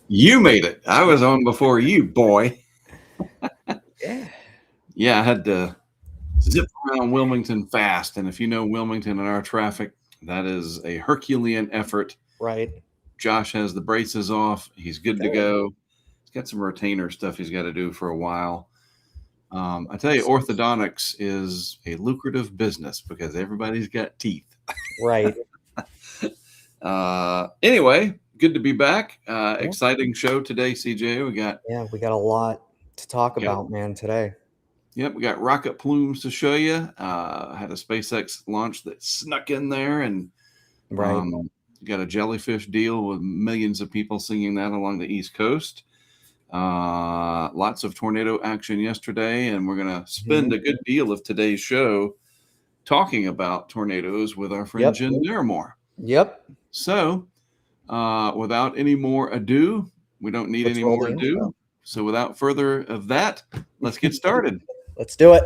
You made it. I was on before you, boy. Yeah. Yeah, I had to zip around Wilmington fast. And if you know Wilmington and our traffic, that is a Herculean effort. Right. Josh has the braces off. He's good to Good. go. He's got some retainer stuff he's got to do for a while. I tell you, orthodontics is a lucrative business because everybody's got teeth. Right. Anyway, good to be back. Exciting show today, CJ. We got a lot to talk Yep. about, man, today. Yep, we got rocket plumes to show you. Had a SpaceX launch that snuck in there, and Right. got a jellyfish deal with millions of people singing that along the East Coast. Lots of tornado action yesterday, and we're going to spend a good deal of today's show talking about tornadoes with our friend Jen Narramore. Yep. So, without any more ado, we don't need any more ado. So, without further of that, let's get started. Let's do it.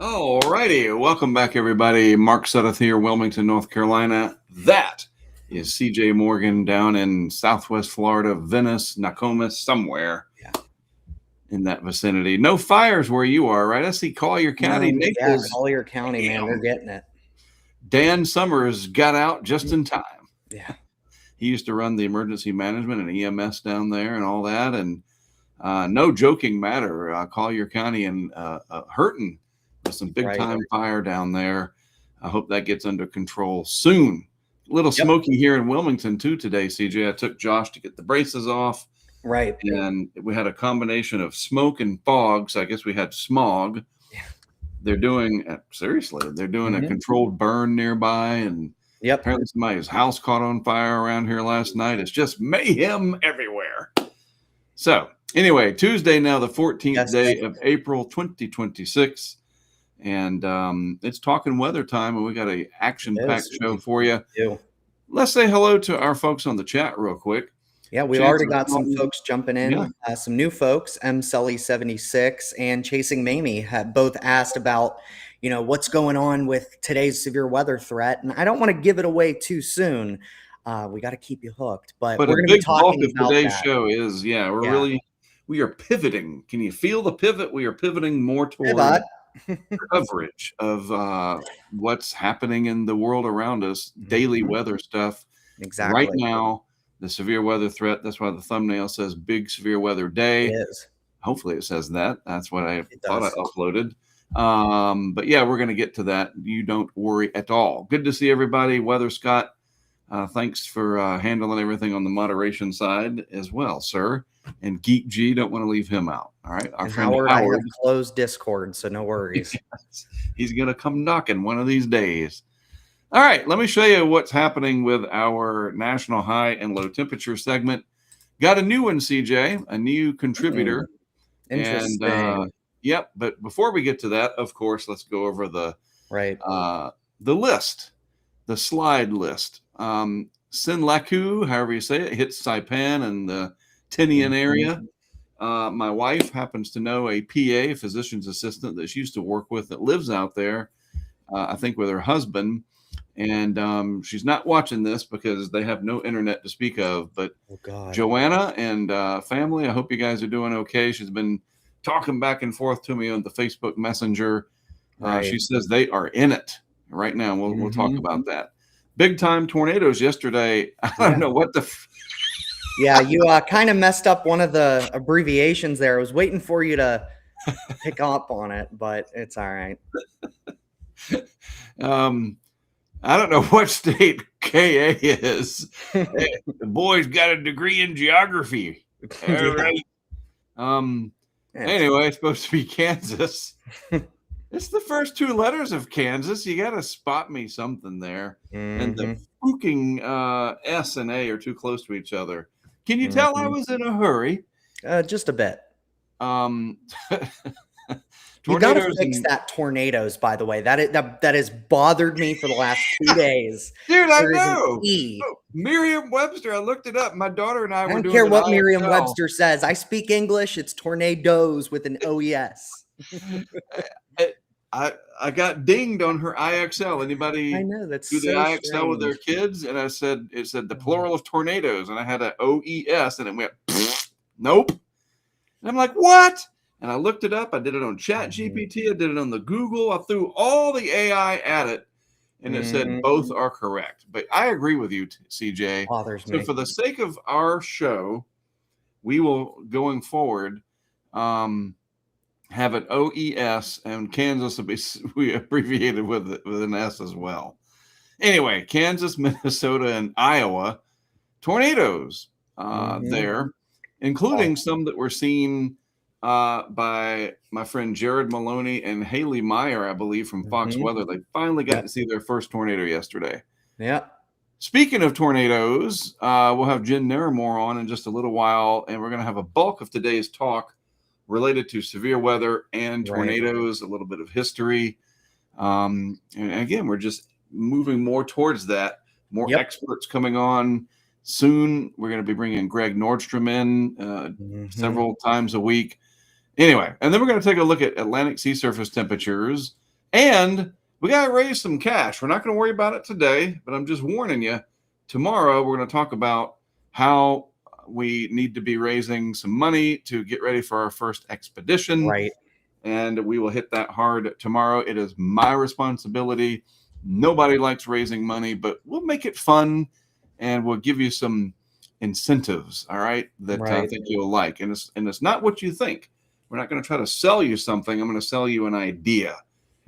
Alrighty, welcome back, everybody. Mark Sudduth here, Wilmington, North Carolina. That is CJ Morgan down in Southwest Florida, Venice, Nokomis, somewhere in that vicinity. No fires where you are, right? I see Collier County. Naples. Collier County, man, they're getting it. Dan Summers got out just in time. Yeah. He used to run the emergency management and EMS down there and all that. And no joking matter, Collier County and hurting. There's some big time fire down there. I hope that gets under control soon. A little smoky here in Wilmington too today, CJ. I took Josh to get the braces off. Right. And we had a combination of smoke and fog. So I guess we had smog. Yeah. They're doing, seriously, they're doing a controlled burn nearby. And apparently somebody's house caught on fire around here last night. It's just mayhem everywhere. So anyway, Tuesday now, the 14th day of April, 2026. And it's talking weather time, and we got a action-packed show for you. Let's say hello to our folks on the chat real quick. Yeah, we've already got some folks jumping in. Some new folks, Sully76 and Chasing Mamie, have both asked about, what's going on with today's severe weather threat. And I don't want to give it away too soon. We got to keep you hooked. But we're going to be talking about today's show is, we are pivoting. Can you feel the pivot? We are pivoting more toward coverage of what's happening in the world around us, daily weather stuff. Exactly. Right now, the severe weather threat, that's why the thumbnail says Big Severe Weather Day. It is. Hopefully it says that. That's what I thought I uploaded. But yeah, we're going to get to that. You don't worry at all. Good to see everybody. Weather Scott, thanks for handling everything on the moderation side as well, sir. And Geek G, don't want to leave him out. All right. Our friend Howard, I have closed Discord, so no worries. He's going to come knocking one of these days. All right. Let me show you what's happening with our national high and low temperature segment. Got a new one, CJ, a new contributor. Interesting. And yep. But before we get to that, of course, let's go over the list, the slide list. SINLAKU, however you say it, hits Saipan and the Tinian area. My wife happens to know a PA, physician's assistant, that she used to work with that lives out there, I think with her husband. And she's not watching this because they have no internet to speak of. But Joanna and family, I hope you guys are doing okay. She's been talking back and forth to me on the Facebook Messenger. She says they are in it right now. We'll talk about that. Big time tornadoes yesterday. I don't know what the... Yeah, you kind of messed up one of the abbreviations there. I was waiting for you to pick up on it, but it's all right. I don't know what state KA is. The boy's got a degree in geography. All right. Anyway, it's supposed to be Kansas. It's the first two letters of Kansas. You got to spot me something there. And the fucking S and A are too close to each other. Can you tell I was in a hurry? Just a bit. You got to fix that tornadoes, by the way. That has bothered me for the last 2 days. Dude, I know. Merriam-Webster, I looked it up. My daughter and I were doing it. I don't care what Merriam-Webster says. I speak English. It's tornadoes with an OES. I got dinged on her IXL. Anybody I know, that's do the so IXL strange. with their kids? And it said the plural of tornadoes, and I had an OES, and it went nope. And I'm like, what? And I looked it up. I did it on ChatGPT. I did it on the Google. I threw all the AI at it, and it said both are correct. But I agree with you, CJ. Bothers me. So for the sake of our show, we will, going forward, have an OES, and Kansas will be abbreviated with an S as well. Anyway, Kansas, Minnesota, and Iowa, tornadoes there, including some that were seen by my friend Jared Maloney and Haley Meyer, I believe, from Fox Weather. They finally got to see their first tornado yesterday. Yeah. Speaking of tornadoes, we'll have Jen Narramore on in just a little while, and we're going to have a bulk of today's talk related to severe weather and tornadoes, a little bit of history. And again, we're just moving more towards that. More experts coming on soon. We're going to be bringing Greg Nordstrom in several times a week. Anyway, and then we're going to take a look at Atlantic sea surface temperatures, and we got to raise some cash. We're not going to worry about it today, but I'm just warning you, tomorrow we're going to talk about how we need to be raising some money to get ready for our first expedition. Right. And we will hit that hard tomorrow. It is my responsibility. Nobody likes raising money, but we'll make it fun, and we'll give you some incentives, all right, that I think you'll like. And it's not what you think. We're not going to try to sell you something. I'm going to sell you an idea.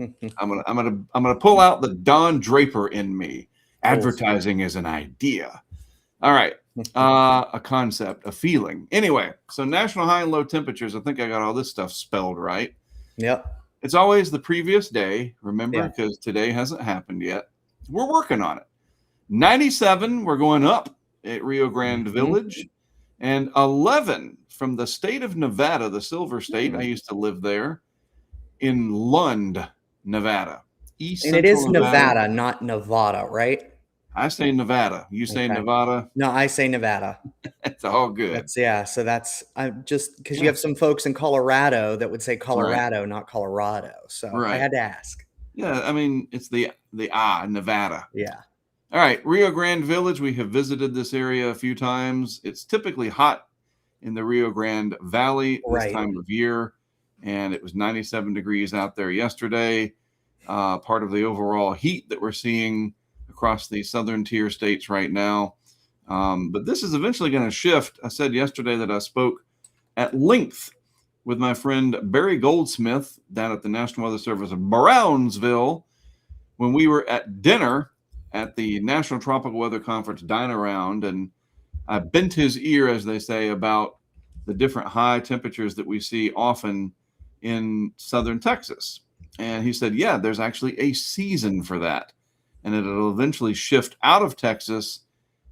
I'm going to pull out the Don Draper in me. Advertising is an idea. All right. A concept, a feeling. Anyway, so national high and low temperatures. I think I got all this stuff spelled right. Yep. It's always the previous day, remember, because today hasn't happened yet. We're working on it. 97, we're going up at Rio Grande Village. And 11 from the state of Nevada, the Silver State. I used to live there in Lund, Nevada. And it is Nevada, not Nevada, right? I say Nevada. You say Nevada? No, I say Nevada. It's all good. So that's just because you have some folks in Colorado that would say Colorado, not Colorado. So I had to ask. Yeah, I mean, it's the Nevada. Yeah. All right, Rio Grande Village. We have visited this area a few times. It's typically hot in the Rio Grande Valley this time of year, and it was 97 degrees out there yesterday. Part of the overall heat that we're seeing across the southern tier states right now. But this is eventually going to shift. I said yesterday that I spoke at length with my friend Barry Goldsmith down at the National Weather Service of Brownsville when we were at dinner at the National Tropical Weather Conference Dine Around, and I bent his ear, as they say, about the different high temperatures that we see often in southern Texas. And he said, yeah, there's actually a season for that, and it'll eventually shift out of Texas,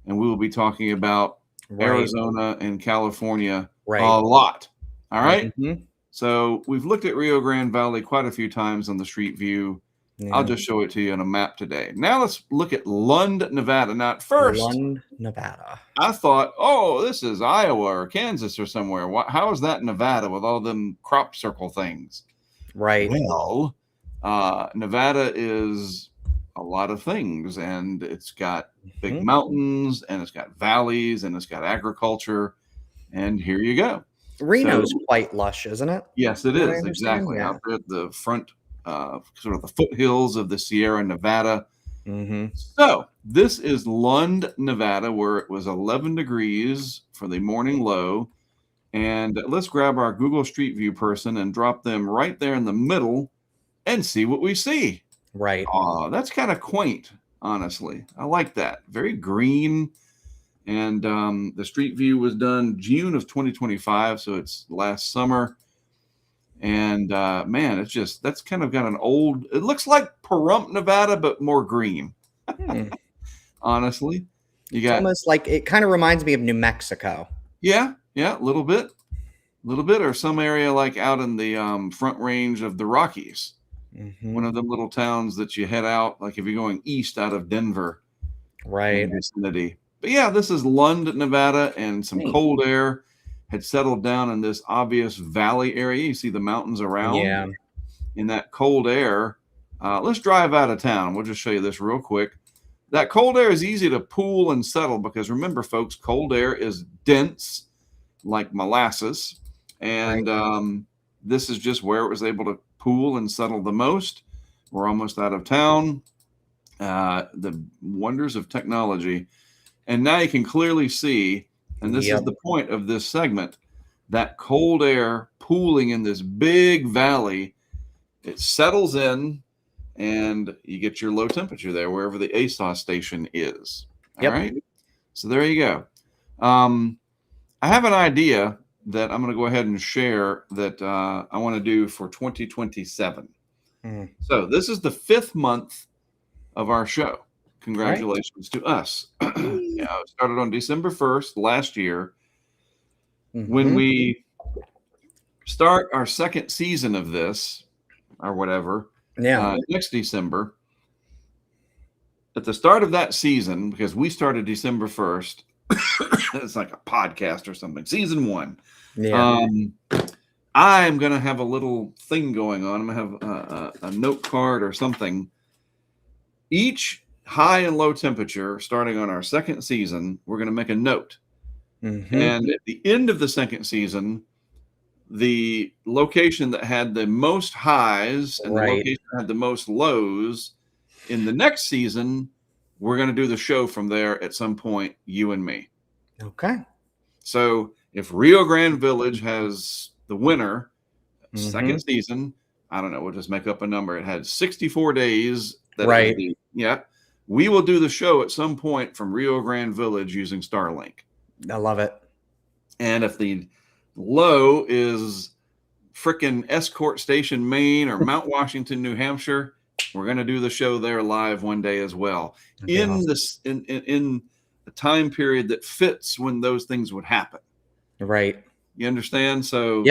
and we will be talking about Arizona and California a lot. All right? So we've looked at Rio Grande Valley quite a few times on the Street View. Yeah. I'll just show it to you on a map today. Now let's look at Lund, Nevada. Now at first, Lund, Nevada. I thought, oh, this is Iowa or Kansas or somewhere. How is that Nevada with all them crop circle things? Right. Well, Nevada is a lot of things, and it's got big mountains, and it's got valleys, and it's got agriculture. And here you go. Reno's quite lush, isn't it? Yes, it is. Exactly. Yeah. Out there at the front, sort of the foothills of the Sierra Nevada. So this is Lund, Nevada, where it was 11 degrees for the morning low. And let's grab our Google Street View person and drop them right there in the middle and see what we see. Right. That's kind of quaint, honestly. I like that. Very green. And the Street View was done June of 2025, so it's last summer. And man, it's just, that's kind of got an old, it looks like Pahrump, Nevada, but more green. Honestly. It's almost like, it kind of reminds me of New Mexico. Yeah, a little bit. Or some area like out in the front range of the Rockies. One of them little towns that you head out, like if you're going east out of Denver. Right. Vicinity. But yeah, this is Lund, Nevada, and some cold air had settled down in this obvious valley area. You see the mountains around. Yeah. In that cold air. Let's drive out of town. We'll just show you this real quick. That cold air is easy to pool and settle because remember, folks, cold air is dense like molasses. And this is just where it was able to pool and settle the most. We're almost out of town. The wonders of technology. And now you can clearly see, and this is the point of this segment, that cold air pooling in this big valley, it settles in and you get your low temperature there, wherever the ASOS station is. All right. So there you go. I have an idea that I'm going to go ahead and share that I want to do for 2027. So this is the 5th month of our show. Congratulations to us. It started on December 1st last year. When we start our 2nd season of this, or whatever, next December, at the start of that season, because we started December 1st, it's like a podcast or something, season 1. I'm going to have a little thing going on. I'm going to have a note card or something. Each high and low temperature, starting on our 2nd season, we're going to make a note. And at the end of the 2nd season, the location that had the most highs and the location that had the most lows in the next season, we're going to do the show from there at some point, you and me. Okay. So if Rio Grande Village has the winner, 2nd season, I don't know, we'll just make up a number. It had 64 days. We will do the show at some point from Rio Grande Village using Starlink. I love it. And if the low is frickin' Escort Station, Maine, or Mount Washington, New Hampshire, we're going to do the show there live one day as well. In a time period that fits when those things would happen. Right. You understand? So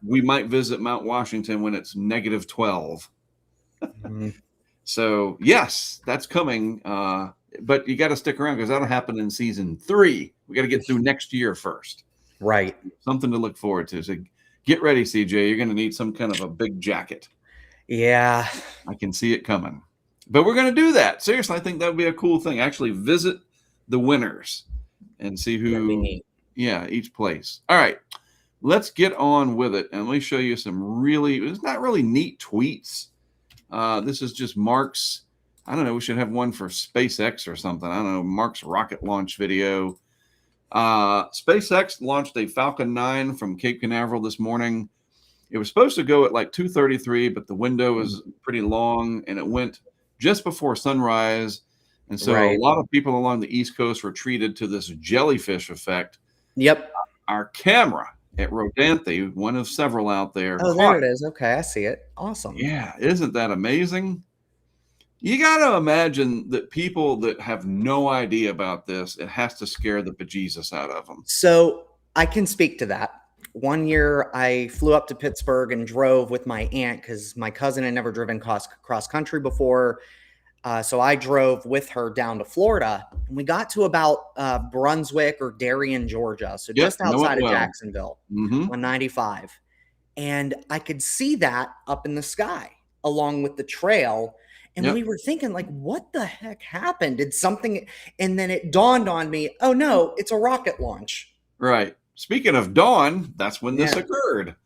we might visit Mount Washington when it's -12. So yes, that's coming. But you got to stick around because that'll happen in season 3. We got to get through next year first. Right. Something to look forward to. So get ready, CJ. You're going to need some kind of a big jacket. Yeah. I can see it coming. But we're going to do that. Seriously, I think that would be a cool thing. Actually visit the winners and see who, each place. All right. Let's get on with it. And let me show you some it's not really neat tweets. This is just Mark's, I don't know, we should have one for SpaceX or something. I don't know, Mark's rocket launch video. SpaceX launched a Falcon 9 from Cape Canaveral this morning. It was supposed to go at like 2:33, but the window was pretty long, and it went just before sunrise. And so a lot of people along the East Coast were treated to this jellyfish effect. Our camera at Rodanthe, one of several out there. Oh, there it is. Okay, I see it. Awesome. Yeah, isn't that amazing? You got to imagine that people that have no idea about this, it has to scare the bejesus out of them. So I can speak to that. one year I flew up to Pittsburgh and drove with my aunt because my cousin had never driven cross country before. So I drove with her down to Florida, and we got to about Brunswick or Darien, Georgia. So just outside of Jacksonville on 95. And I could see that up in the sky along with the trail. And we were thinking, like, what the heck happened? Did something? And then it dawned on me, oh, no, it's a rocket launch. Right. Speaking of dawn, that's when this occurred.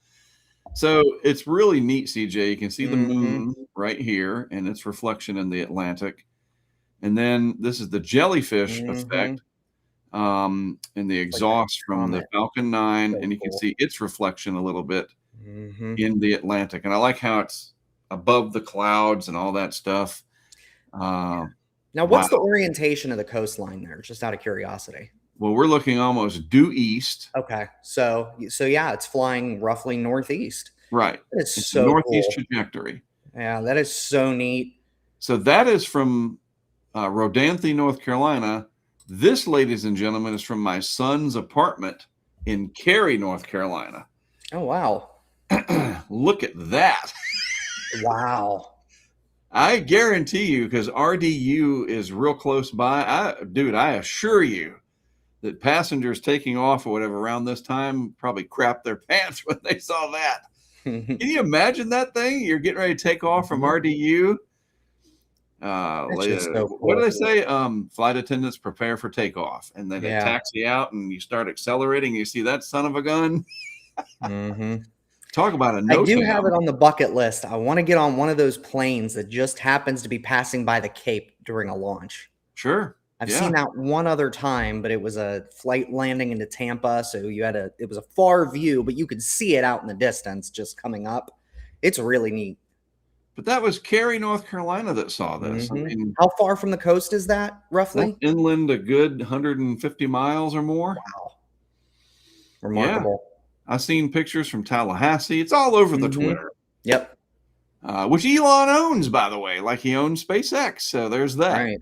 So it's really neat, CJ. You can see the moon right here and its reflection in the Atlantic. And then this is the jellyfish effect in the exhaust from the Falcon 9. And you can see its reflection a little bit in the Atlantic. And I like how it's above the clouds and all that stuff. Now, what's the orientation of the coastline there? Just out of curiosity. Well, we're looking almost due east. Okay. So yeah, it's flying roughly northeast. Right. It's so northeast cool. trajectory. Yeah, that is so neat. So that is from Rodanthe, North Carolina. This, ladies and gentlemen, is from my son's apartment in Cary, North Carolina. Oh, wow. Look at that. Wow. I guarantee you, because RDU is real close by, I assure you that passengers taking off or whatever around this time probably crapped their pants when they saw that. Can you imagine that thing? You're getting ready to take off from RDU. What do they say? Flight attendants prepare for takeoff. And then they taxi out and you start accelerating. You see that son of a gun? Talk about a no. I do have it on the bucket list. I want to get on one of those planes that just happens to be passing by the Cape during a launch. Sure. I've seen that one other time, but it was a flight landing into Tampa. So it was a far view, but you could see it out in the distance just coming up. It's really neat. But that was Cary, North Carolina that saw this. I mean, how far from the coast is that roughly? Inland a good 150 miles or more. Wow. Remarkable. Yeah. I've seen pictures from Tallahassee. It's all over the Twitter. Yep. Which Elon owns, by the way, like he owns SpaceX. So there's that. Right.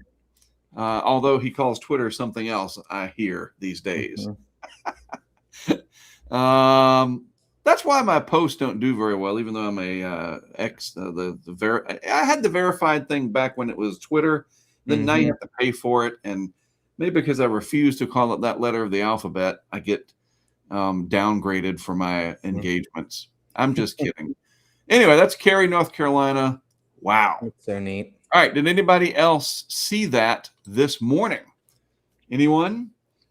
Although he calls Twitter something else, I hear these days. That's why my posts don't do very well, even though I'm a I had the verified thing back when it was Twitter. Then now you have to pay for it, and maybe because I refuse to call it that letter of the alphabet, I get downgraded for my engagements. I'm just kidding. Anyway, that's Cary, North Carolina. Wow, that's so neat. All right, did anybody else see that this morning? Anyone?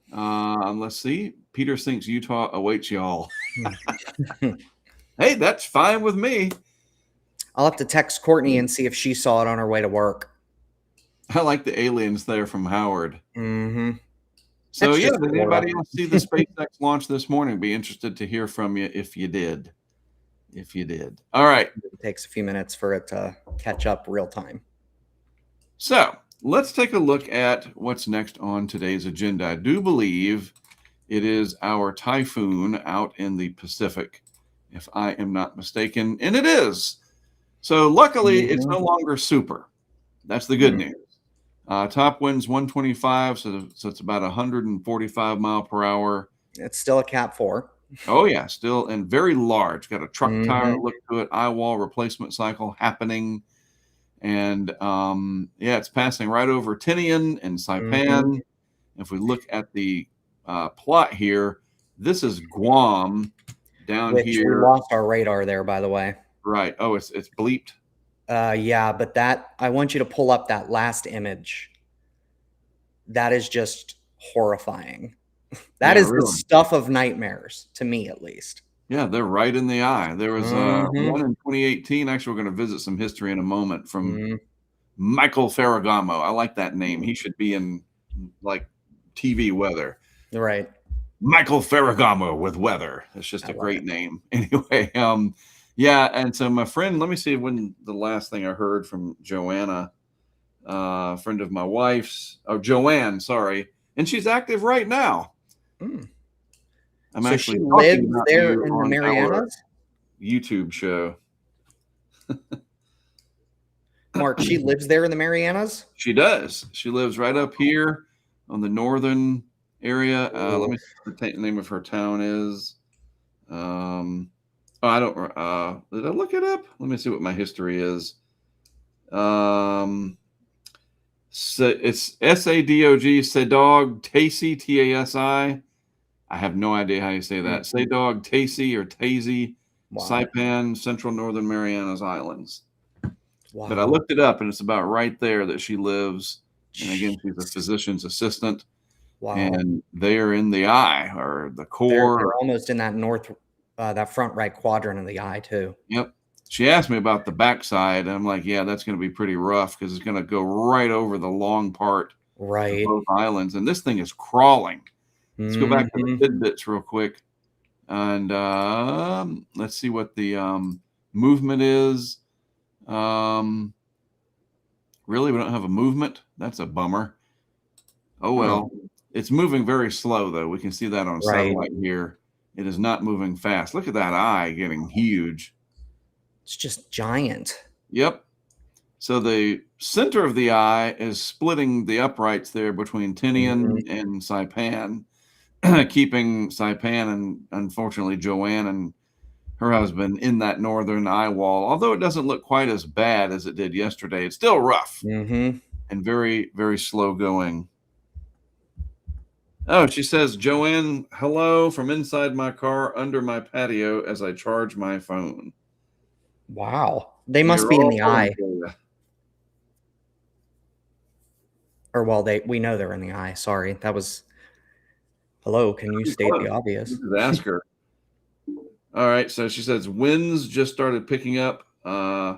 Let's see. Peter thinks Utah awaits y'all. Hey, that's fine with me. I'll have to text Courtney and see if she saw it on her way to work. I like the aliens there from Howard. So That's did anybody else see the SpaceX launch this morning? Be interested to hear from you if you did. All right. It takes a few minutes for it to catch up real time. So let's take a look at what's next on today's agenda. I do believe it is our Typhoon out in the Pacific, if I am not mistaken, and it is. So luckily, it's no longer super. That's the good news. Top wind's 125, so it's about 145 mile per hour. It's still a Cat 4. Oh, yeah, still, and very large. Got a truck tire look to it, eye wall replacement cycle happening. And, it's passing right over Tinian and Saipan. If we look at the plot here, this is Guam down here. We lost our radar there, by the way. Right. Oh, it's bleeped. Yeah, but I want you to pull up that last image. That is just horrifying. That is the stuff of nightmares, to me at least. Yeah, they're right in the eye. There was one in 2018. Actually, we're going to visit some history in a moment from Michael Ferragamo. I like that name. He should be in like TV weather. Right. Michael Ferragamo with weather. It's just a great name. Anyway, and so my friend, let me see when the last thing I heard from Joanna, friend of my wife's, Joanne, sorry. And she's active right now. I'm actually she lives there in the Marianas? YouTube show. Mark, she lives there in the Marianas? She does. She lives right up here on the northern area. Let me see what the name of her town is. I don't. Did I look it up? Let me see what my history is. So it's SADOG, Sadog Tasi, Tasi. I have no idea how you say that. Sadog Tasi or Tasi, Saipan, Central Northern Marianas Islands. Wow. But I looked it up, and it's about right there that she lives. And again, she's a physician's assistant. Wow. And they are in the eye or the core. They're almost in that that front right quadrant of the eye too. Yep. She asked me about the backside, and I'm like, yeah, that's going to be pretty rough because it's going to go right over the long part of both islands. And this thing is crawling. Let's go back to the tidbits real quick. And let's see what the movement is. Really, we don't have a movement. That's a bummer. Oh, well. It's moving very slow, though. We can see that on satellite here. It is not moving fast. Look at that eye getting huge. It's just giant. Yep. So the center of the eye is splitting the uprights there between Tinian and Saipan, keeping Saipan and, unfortunately, Joanne and her husband in that northern eye wall. Although it doesn't look quite as bad as it did yesterday, it's still rough and very, very slow going. Oh, she says, Joanne, hello from inside my car under my patio as I charge my phone. Wow. They must be in the eye. Or, well, we know they're in the eye. Sorry. That was, hello, can you state the obvious? Just ask her. All right. So she says, winds just started picking up a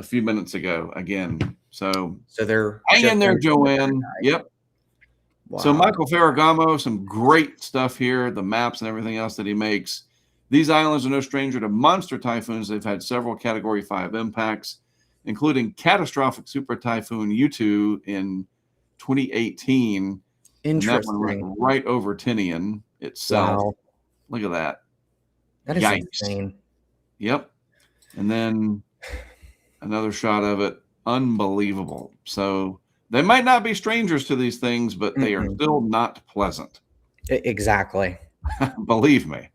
few minutes ago again. So they're hang in there, Joanne. Yep. Wow. So Michael Ferragamo, some great stuff here, the maps and everything else that he makes. These islands are no stranger to monster typhoons. They've had several Category 5 impacts, including catastrophic super typhoon Yutu in 2018. Interesting. And that one went right over Tinian itself. Wow. Look at that. That is insane. Yep. And then another shot of it. Unbelievable. So they might not be strangers to these things, but they are still not pleasant. Exactly. Believe me.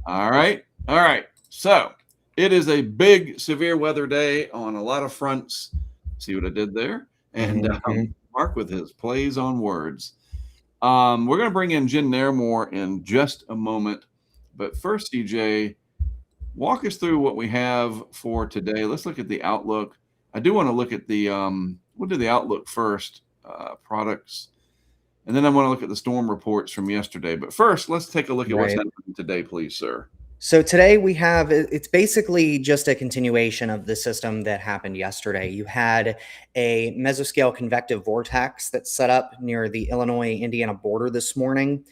All right. All right. So it is a big severe weather day on a lot of fronts. See what I did there? And Mark with his plays on words. We're going to bring in Jen Narramore in just a moment. But first, CJ, walk us through what we have for today. Let's look at the outlook. I do want to look at the we'll do the outlook first, products, and then I want to look at the storm reports from yesterday. But first, let's take a look at what's happening today, please, sir. So today we have, it's basically just a continuation of the system that happened yesterday. You had a mesoscale convective vortex that set up near the Illinois-Indiana border this morning.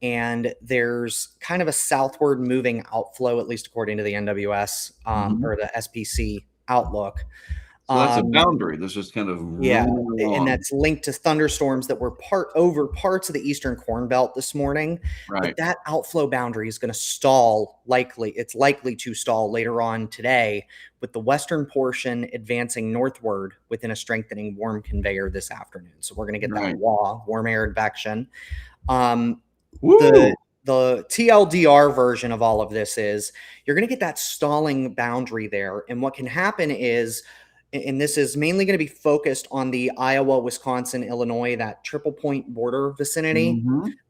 And there's kind of a southward moving outflow, at least according to the NWS or the SPC outlook. So that's a boundary. This is kind of and that's linked to thunderstorms that were over parts of the eastern Corn Belt this morning. Right. But that outflow boundary is going to stall. It's likely to stall later on today, with the western portion advancing northward within a strengthening warm conveyor this afternoon. So we're going to get that warm air advection. The TLDR version of all of this is you're going to get that stalling boundary there. And what can happen is, and this is mainly going to be focused on the Iowa, Wisconsin, Illinois, that triple point border vicinity,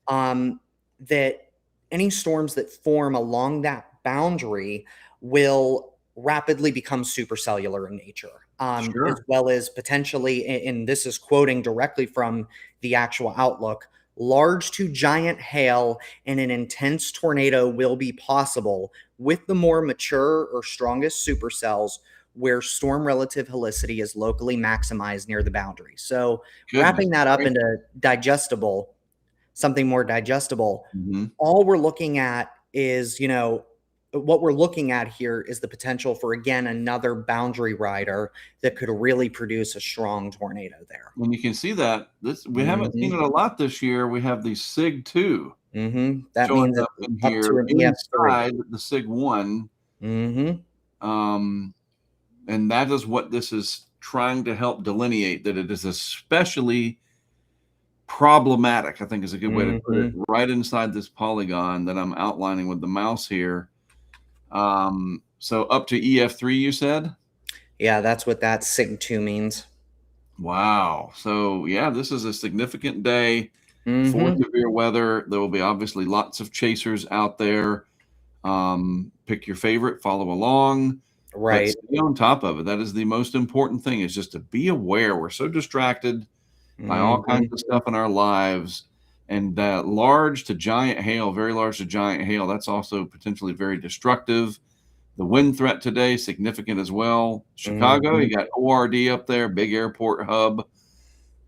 that any storms that form along that boundary will rapidly become supercellular in nature, as well as potentially, and this is quoting directly from the actual outlook, large to giant hail and an intense tornado will be possible with the more mature or strongest supercells where storm relative helicity is locally maximized near the boundary. So wrapping that up into something more digestible, all we're looking at is, what we're looking at here is the potential for, again, another boundary rider that could really produce a strong tornado there. And you can see that we haven't seen it a lot this year. We have the SIG-2 that means up in here inside the SIG-1. And that is what this is trying to help delineate, that it is especially problematic, I think is a good way to put it, right inside this polygon that I'm outlining with the mouse here. So up to EF3, you said? Yeah, that's what that SIG2 means. Wow. So yeah, this is a significant day for severe weather. There will be obviously lots of chasers out there. Pick your favorite, follow along, but stay on top of it. That is the most important thing, is just to be aware. We're so distracted by all kinds of stuff in our lives, and that large to giant hail, very large to giant hail, that's also potentially very destructive. The wind threat today, significant as well. Chicago, you got ORD up there, big airport hub.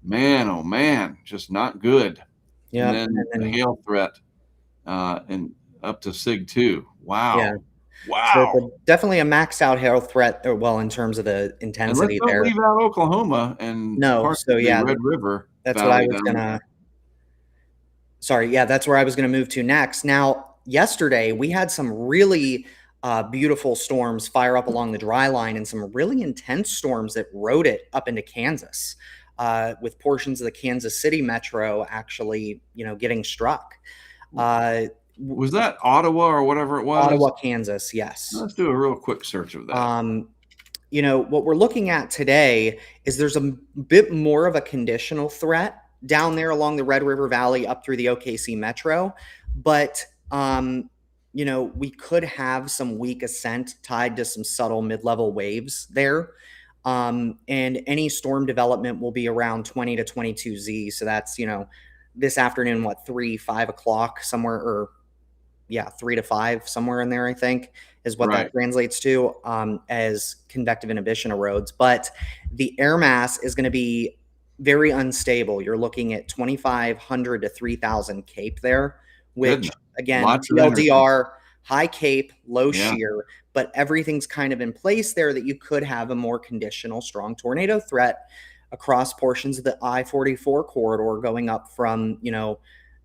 Man, oh man, just not good. And then the hail threat and up to SIG2. Wow. Yeah. Wow. So definitely a maxed out hail threat, in terms of the intensity and let's there. Don't leave out Oklahoma and parts of the Red River. That's what I was gonna. Sorry, yeah, that's where I was going to move to next. Now, yesterday we had some really beautiful storms fire up along the dry line, and some really intense storms that rode it up into Kansas, with portions of the Kansas City metro actually, getting struck. Was that Ottawa or whatever it was? Ottawa, Kansas, yes. Let's do a real quick search of that. What we're looking at today is there's a bit more of a conditional threat down there along the Red River Valley up through the OKC metro. But, we could have some weak ascent tied to some subtle mid-level waves there. And any storm development will be around 20 to 22 Z. So that's, this afternoon, 5 o'clock somewhere, or 3 to 5, somewhere in there, I think, is what that translates to, as convective inhibition erodes. But the air mass is going to be very unstable. You're looking at 2,500 to 3,000 CAPE there, which, again, TLDR, high CAPE, low shear, but everything's kind of in place there that you could have a more conditional strong tornado threat across portions of the I-44 corridor going up from,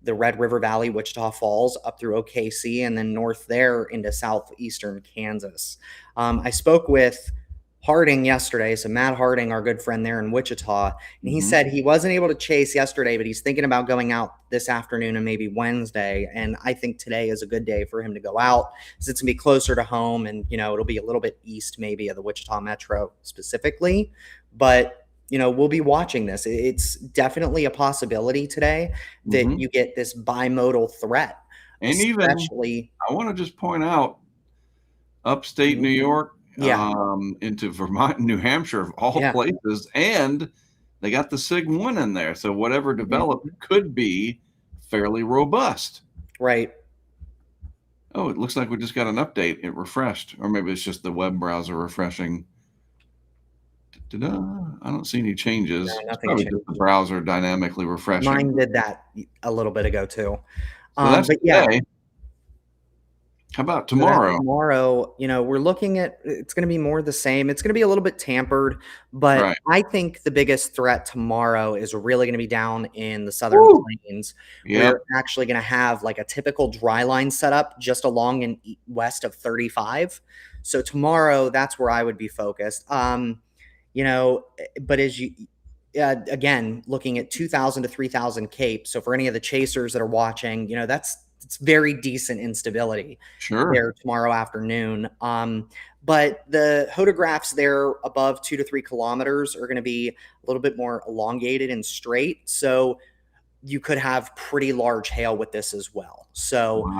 the Red River Valley, Wichita Falls, up through OKC, and then north there into southeastern Kansas. I spoke with Harding yesterday. So Matt Harding, our good friend there in Wichita, and he said he wasn't able to chase yesterday, but he's thinking about going out this afternoon and maybe Wednesday. And I think today is a good day for him to go out, because it's gonna be closer to home, and it'll be a little bit east maybe of the Wichita metro specifically. But we'll be watching this. It's definitely a possibility today that you get this bimodal threat. And especially, even, I want to just point out, upstate New York, into Vermont and New Hampshire, of all places, and they got the SIG-1 in there. So whatever developed could be fairly robust. Right. Oh, it looks like we just got an update. It refreshed, or maybe it's just the web browser refreshing. I don't see any changes. No, nothing changed. Just the browser dynamically refreshing. Mine did that a little bit ago too. So that's today. How about tomorrow? Tomorrow, we're looking at, it's going to be more the same. It's going to be a little bit tampered, but I think the biggest threat tomorrow is really going to be down in the southern plains. We're actually going to have like a typical dry line setup just along and west of 35. So tomorrow, that's where I would be focused. But as you, again, looking at 2,000 to 3,000 CAPE. So for any of the chasers that are watching, it's very decent instability there tomorrow afternoon. But the photographs there above 2 to 3 kilometers are going to be a little bit more elongated and straight. So you could have pretty large hail with this as well. So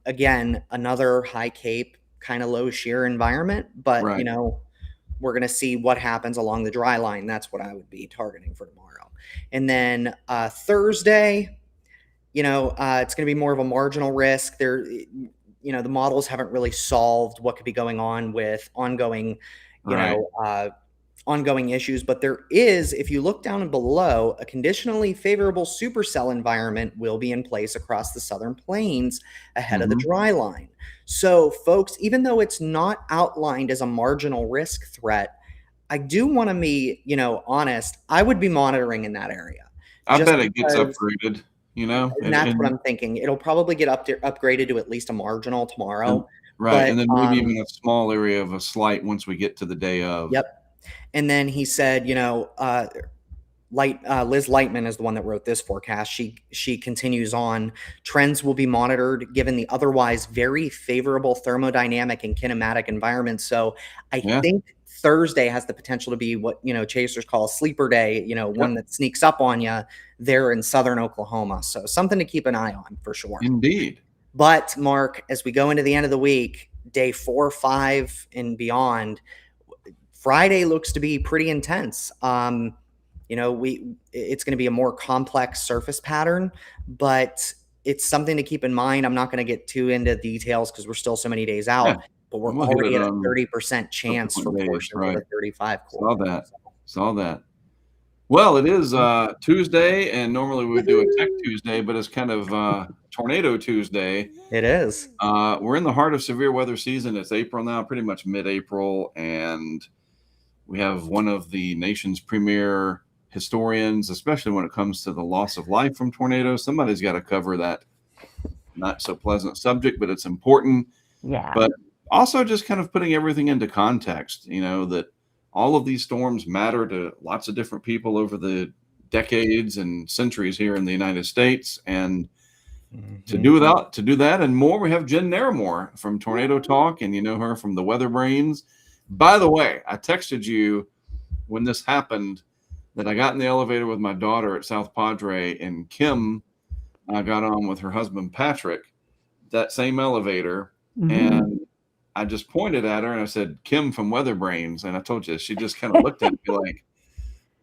again, another high CAPE, kind of low shear environment, but we're going to see what happens along the dry line. That's what I would be targeting for tomorrow. And then Thursday, it's going to be more of a marginal risk there. The models haven't really solved what could be going on with ongoing, ongoing issues. But there is, if you look down and below, a conditionally favorable supercell environment will be in place across the southern plains ahead of the dry line. So, folks, even though it's not outlined as a marginal risk threat, I do want to be, honest. I would be monitoring in that area. I bet it gets upgraded. And that's what I'm thinking. It'll probably get upgraded to at least a marginal tomorrow. And then maybe even a small area of a slight once we get to the day of. Yep. And then he said, Liz Lightman is the one that wrote this forecast. She continues on. Trends will be monitored given the otherwise very favorable thermodynamic and kinematic environment. So I think Thursday has the potential to be what, chasers call a sleeper day, one that sneaks up on you there in southern Oklahoma. So something to keep an eye on for sure. Indeed. But Mark, as we go into the end of the week, day 4, 5 and beyond, Friday looks to be pretty intense. It's going to be a more complex surface pattern, but it's something to keep in mind. I'm not going to get too into details because we're still so many days out, but we're already at a 30% chance for portions of the 35 core. Saw that. Well, it is Tuesday, and normally we would do a Tech Tuesday, but it's kind of Tornado Tuesday. It is. We're in the heart of severe weather season. It's April now, pretty much mid-April, and we have one of the nation's premier historians, especially when it comes to the loss of life from tornadoes. Somebody's got to cover that not so pleasant subject, but it's important. Yeah. But also just kind of putting everything into context, that all of these storms matter to lots of different people over the decades and centuries here in the United States. And to do that and more, we have Jen Narramore from Tornado Talk, and you know her from the Weather Brains. By the way, I texted you when this happened that I got in the elevator with my daughter at South Padre, and Kim got on with her husband, Patrick, that same elevator. And I just pointed at her and I said, Kim from Weather Brains. And I told you, she just kind of looked at me like,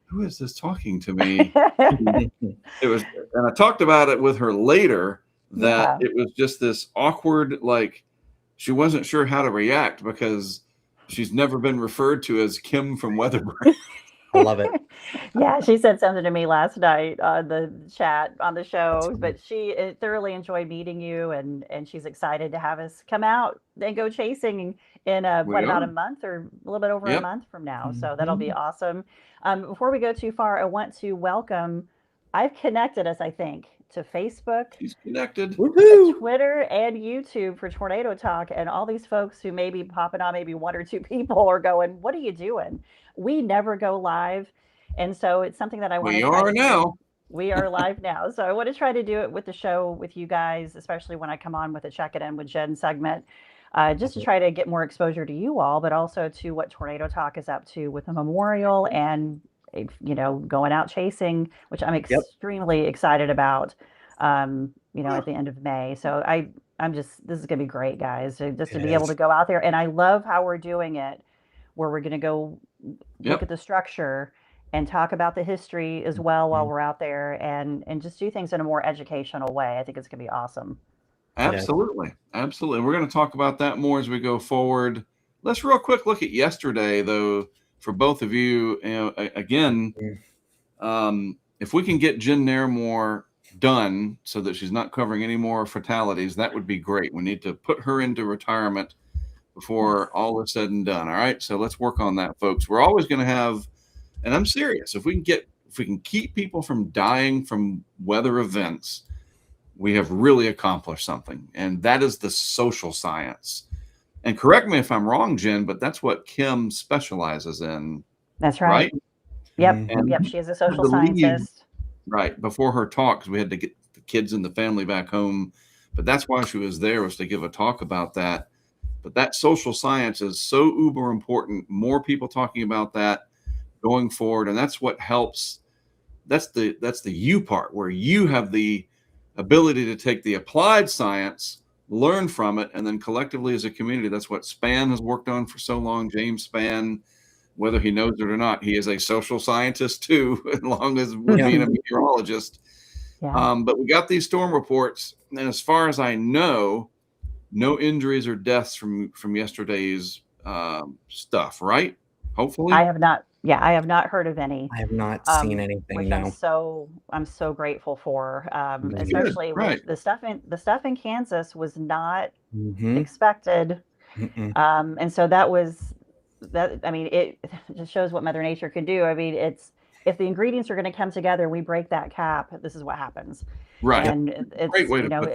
who is this talking to me? And I talked about it with her later, that it was just this awkward, like she wasn't sure how to react because she's never been referred to as Kim from Weather Brains. I love it. Yeah, she said something to me last night on the chat on the show, but she thoroughly enjoyed meeting you, and she's excited to have us come out and go chasing in about a month or a little bit over a month from now. So that'll be awesome. Before we go too far, I want to welcome, I've connected us, I think, to Facebook, she's connected, Twitter, and YouTube for Tornado Talk, and all these folks who may be popping on, maybe 1 or 2 people are going, what are you doing? We never go live. And so it's something that I want to try to do. We are live now. So I want to try to do it with the show with you guys, especially when I come on with a Check It In with Jen segment, just to try to get more exposure to you all, but also to what Tornado Talk is up to with the memorial and, going out chasing, which I'm extremely excited about, at the end of May. So this is going to be great, guys, to be able to go out there. And I love how we're doing it, where we're going to go look at the structure and talk about the history as well while we're out there, and just do things in a more educational way. I think it's going to be awesome. Absolutely. We're going to talk about that more as we go forward. Let's real quick look at yesterday, though, for both of you. Again, if we can get Jen Narramore done so that she's not covering any more fatalities, that would be great. We need to put her into retirement before all is said and done. All right. So let's work on that, folks. We're always going to have, and I'm serious, if we can keep people from dying from weather events, we have really accomplished something. And that is the social science. And correct me if I'm wrong, Jen, but that's what Kim specializes in. That's right. Yep. Yep. She is a social scientist. Right. Before her talk, because we had to get the kids and the family back home. But that's why she was there, was to give a talk about that. But that social science is so uber important. More people talking about that going forward. And that's what helps. That's the you part, where you have the ability to take the applied science, learn from it, and then collectively as a community, that's what Spann has worked on for so long. James Spann, whether he knows it or not, he is a social scientist too, as long as being a meteorologist. But we got these storm reports, and as far as I know, no injuries or deaths from yesterday's stuff, right? Hopefully. I have not heard of any. I have not seen anything. Which I'm so grateful for, especially with the stuff in Kansas was not expected, and so that was that. I mean, it just shows what Mother Nature can do. I mean, it's, if the ingredients are going to come together, we break that cap, this is what happens. Right. And it's great way to put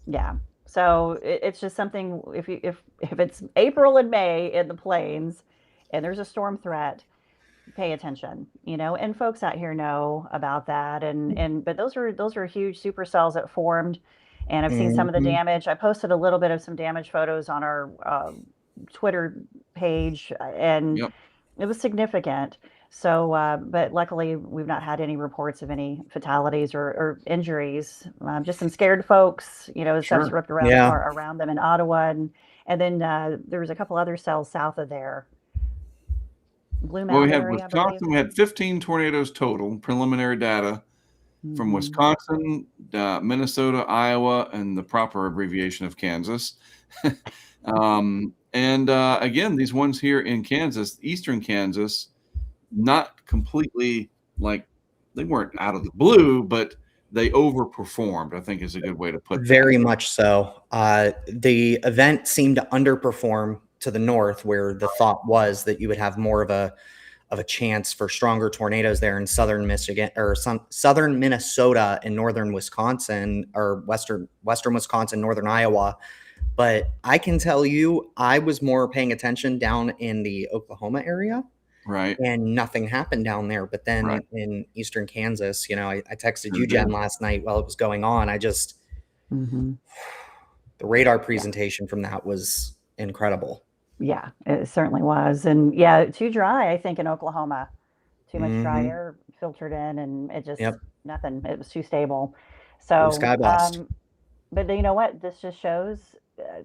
that. So it's just something. If it's April and May in the plains, and there's a storm threat, pay attention, and folks out here know about that. But those are huge supercells that formed, and I've seen some of the damage. I posted a little bit of some damage photos on our Twitter page, and it was significant. So, but luckily we've not had any reports of any fatalities or injuries. Just some scared folks, stuff's ripped around around them in Ottawa, and then there was a couple other cells south of there. Blue Mountain we had area, Wisconsin. We had 15 tornadoes total, preliminary data from Wisconsin, Minnesota, Iowa, and the proper abbreviation of Kansas. Again, these ones here in Kansas, eastern Kansas, not completely like they weren't out of the blue, but they overperformed, I think is a good way to put it. Very much so. The event seemed to underperform to the north, where the thought was that you would have more of a chance for stronger tornadoes there in southern Michigan or southern Minnesota and northern Wisconsin, or western Wisconsin, northern Iowa. But I can tell you, I was more paying attention down in the Oklahoma area. Right. And nothing happened down there. But then in eastern Kansas, I texted you, Jen, last night while it was going on. I just, the radar presentation from that was incredible. Yeah, it certainly was. And yeah, too dry, I think, in Oklahoma. Too much dry air filtered in, and it just, nothing. It was too stable. So, but you know what? This just shows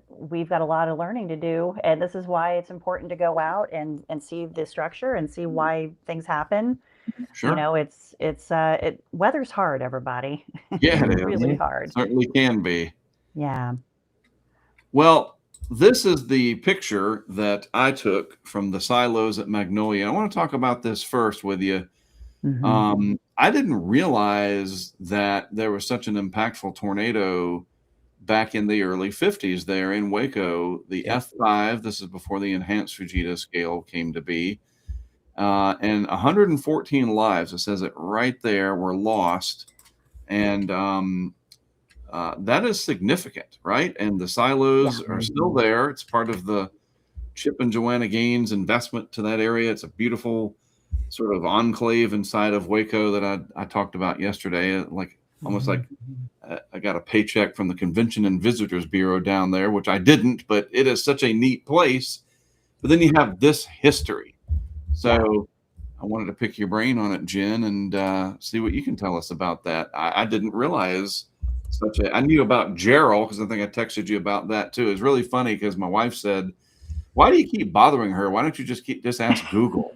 we've got a lot of learning to do, and this is why it's important to go out and see the structure and see why things happen. Sure. Weather's hard, everybody. Yeah, it's really hard. It certainly can be. Yeah. Well, this is the picture that I took from the silos at Magnolia. I want to talk about this first with you. I didn't realize that there was such an impactful tornado back in the early 50s there in Waco. The F5, this is before the enhanced Fujita scale came to be, and 114 lives, it says it right there, were lost. And that is significant, right? And the silos are still there. It's part of the Chip and Joanna Gaines investment to that area. It's a beautiful sort of enclave inside of Waco that I talked about yesterday, like almost like I got a paycheck from the Convention and Visitors Bureau down there, which I didn't, but it is such a neat place. But then you have this history. So I wanted to pick your brain on it, Jen, and see what you can tell us about that. I didn't realize I knew about Gerald because I think I texted you about that too. It's really funny because my wife said, "Why do you keep bothering her? Why don't you just ask Google?"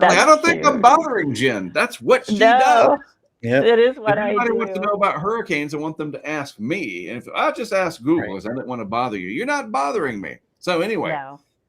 I don't think I'm bothering Jen. That's what she does. Yep. It is what I do. Everybody wants to know about hurricanes. I want them to ask me. And if I just ask Google, because I didn't want to bother you. You're not bothering me. So anyway,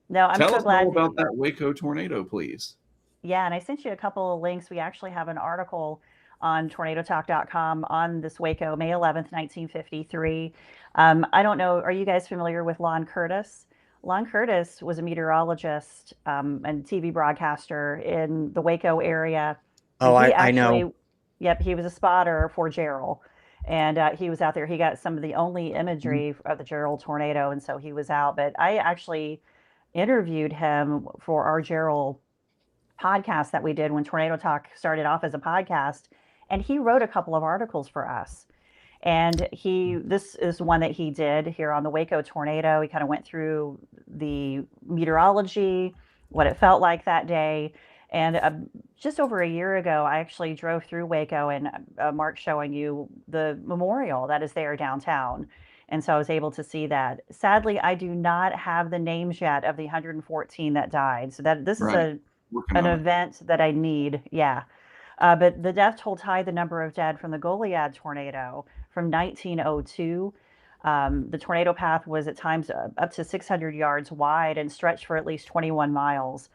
no, I'm tell so us glad more about that Waco tornado, please. Yeah, and I sent you a couple of links. We actually have an article on tornadotalk.com on this Waco, May 11th, 1953. I don't know, are you guys familiar with Lon Curtis? Lon Curtis was a meteorologist and TV broadcaster in the Waco area. Oh, I know. Yep, he was a spotter for Gerald. And he was out there. He got some of the only imagery of the Gerald tornado, and so he was out. But I actually interviewed him for our Gerald podcast that we did when Tornado Talk started off as a podcast, and he wrote a couple of articles for us. And this is one that he did here on the Waco tornado. He kind of went through the meteorology, what it felt like that day. And just over a year ago, I actually drove through Waco, and Mark's showing you the memorial that is there downtown. And so I was able to see that. Sadly, I do not have the names yet of the 114 that died. So this is an event that I need. Yeah. But the death toll tied the number of dead from the Goliad tornado from 1902. The tornado path was at times up to 600 yards wide and stretched for at least 21 miles.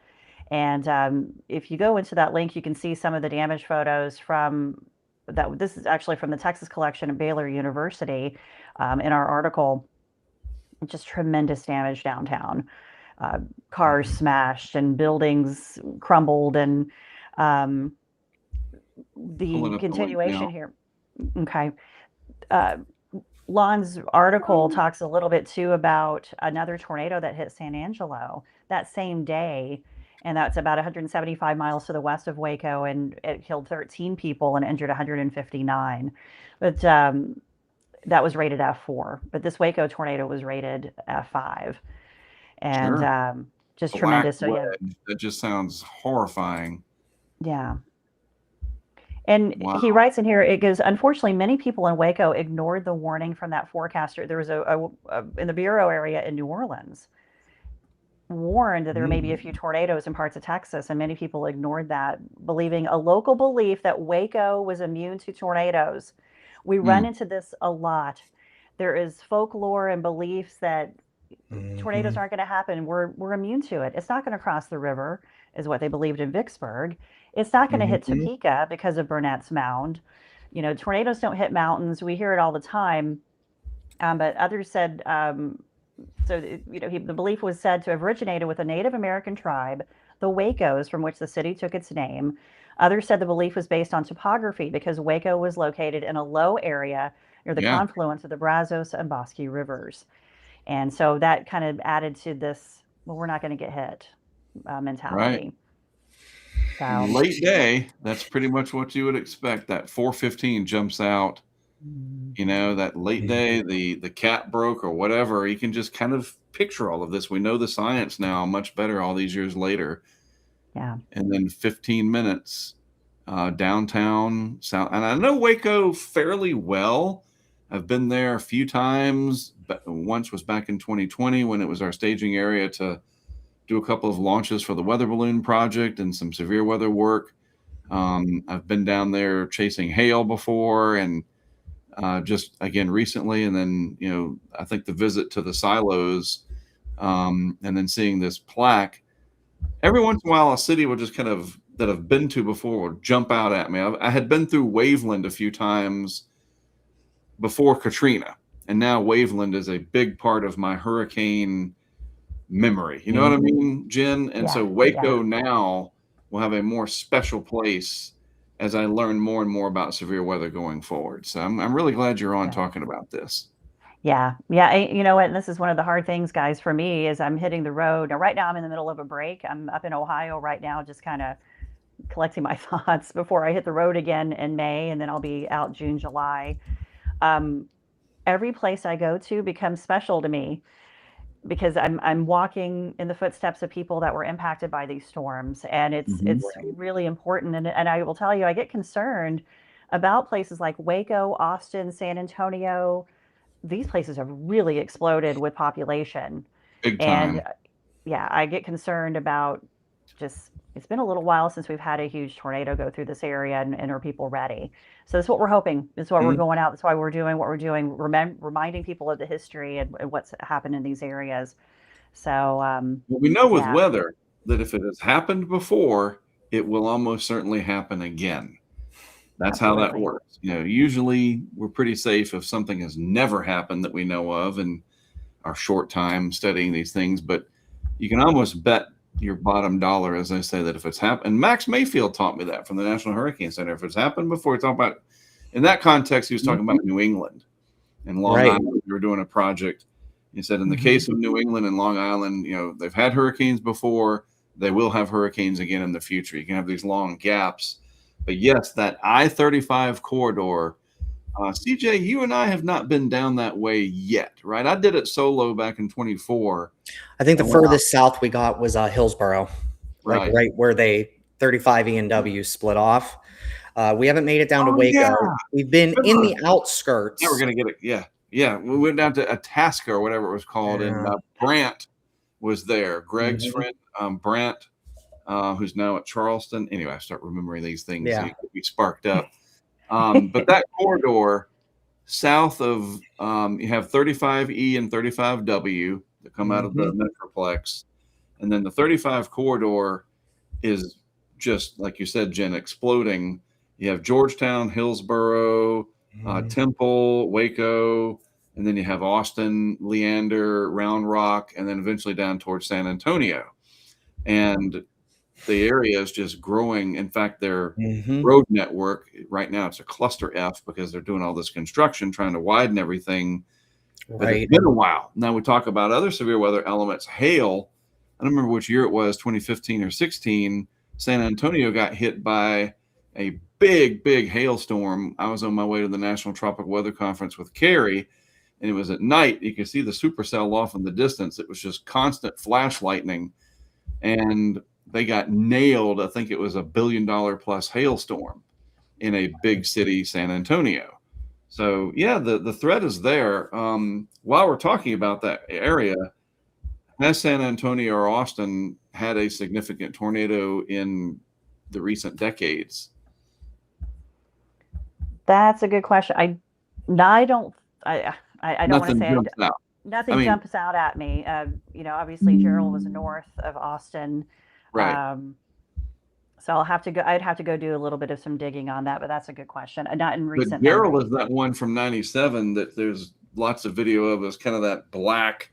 And if you go into that link, you can see some of the damage photos from that. This is actually from the Texas collection at Baylor University in our article. Just tremendous damage downtown. Cars smashed and buildings crumbled, and the continuation here. Okay. Lon's article talks a little bit too about another tornado that hit San Angelo that same day. And that's about 175 miles to the west of Waco, and it killed 13 people and injured 159. But that was rated F4. But this Waco tornado was rated F5, and just tremendous. So yeah, that just sounds horrifying. Yeah. And he writes in here, it goes, unfortunately, many people in Waco ignored the warning from that forecaster. There was in the Bureau area in New Orleans, warned that there may be a few tornadoes in parts of Texas, and many people ignored that, believing a local belief that Waco was immune to tornadoes. We run into this a lot. There is folklore and beliefs that tornadoes aren't going to happen. We're immune to it. It's not going to cross the river, is what they believed in Vicksburg. It's not going to hit Topeka because of Burnett's Mound. You know, tornadoes don't hit mountains. We hear it all the time. But others said, the belief was said to have originated with a Native American tribe, the Wacos, from which the city took its name. Others said the belief was based on topography because Waco was located in a low area near the confluence of the Brazos and Bosque rivers. And so that kind of added to this, well, we're not going to get hit mentality. Right. So. Late day, that's pretty much what you would expect. That 4:15 jumps out, you know, that late day, the cat broke or whatever. You can just kind of picture all of this. We know the science now much better all these years later. Yeah. And then 15 minutes downtown south. And I know Waco fairly well. I've been there a few times, but once was back in 2020 when it was our staging area to do a couple of launches for the weather balloon project and some severe weather work. I've been down there chasing hail before, and just again recently. And then, you know, I think the visit to the silos, and then seeing this plaque. Every once in a while, a city will just kind of, that I've been to before, will jump out at me. I had been through Waveland a few times before Katrina, and now Waveland is a big part of my hurricane memory. You know what I mean, Jen? And so Waco now will have a more special place as I learn more and more about severe weather going forward. So I'm really glad you're on talking about this. Yeah. You know what? This is one of the hard things, guys, for me is I'm hitting the road. Now, right now I'm in the middle of a break. I'm up in Ohio right now, just kind of collecting my thoughts before I hit the road again in May, and then I'll be out June, July. Every place I go to becomes special to me because I'm walking in the footsteps of people that were impacted by these storms, and it's really important. And I will tell you, I get concerned about places like Waco, Austin, San Antonio. These places have really exploded with population. Big time. And I get concerned about just, it's been a little while since we've had a huge tornado go through this area, and are people ready? So that's what we're hoping. That's why we're going out. That's why we're doing what we're doing, reminding people of the history and what's happened in these areas. So well, we know with weather that if it has happened before, it will almost certainly happen again. That's how that works. You know, usually we're pretty safe if something has never happened that we know of in our short time studying these things. But you can almost bet your bottom dollar, as I say, that if it's happened, and Max Mayfield taught me that from the National Hurricane Center, if it's happened before, it's about, in that context, he was talking about New England and Long Island. We were doing a project. He said, in the case of New England and Long Island, you know, they've had hurricanes before. They will have hurricanes again in the future. You can have these long gaps. But yes, that I-35 corridor, CJ, you and I have not been down that way yet, right? I did it solo back in 24. I think the furthest south we got was Hillsboro, like right where they 35 E&W split off. We haven't made it down to Waco. Yeah. We've been in the outskirts. Yeah, we're going to get it. Yeah. We went down to Itasca or whatever it was called, and Brant was there. Greg's friend, Brant. Who's now at Charleston. Anyway, I start remembering these things. So you could be sparked up. But that corridor south of, you have 35E and 35W that come out of the Metroplex. And then the 35 corridor is just, like you said, Jen, exploding. You have Georgetown, Hillsboro, Temple, Waco, and then you have Austin, Leander, Round Rock, and then eventually down towards San Antonio. And the area is just growing. In fact, their road network right now, it's a cluster F because they're doing all this construction, trying to widen everything. But it's been a while. Now we talk about other severe weather elements. Hail. I don't remember which year it was, 2015 or 16. San Antonio got hit by a big hailstorm. I was on my way to the National Tropical Weather Conference with Carrie, and it was at night. You could see the supercell off in the distance. It was just constant flash lightning, and they got nailed. I think it was $1 billion plus hailstorm in a big city, San Antonio. So yeah, the threat is there. While we're talking about that area, has San Antonio or Austin had a significant tornado in the recent decades? That's a good question. I don't want to say nothing jumps out at me. Obviously Gerald was north of Austin. Right. So I'd have to go do a little bit of some digging on that, but that's a good question. Not in recent. But Gerald is that one from 97 that there's lots of video of. It's kind of that black.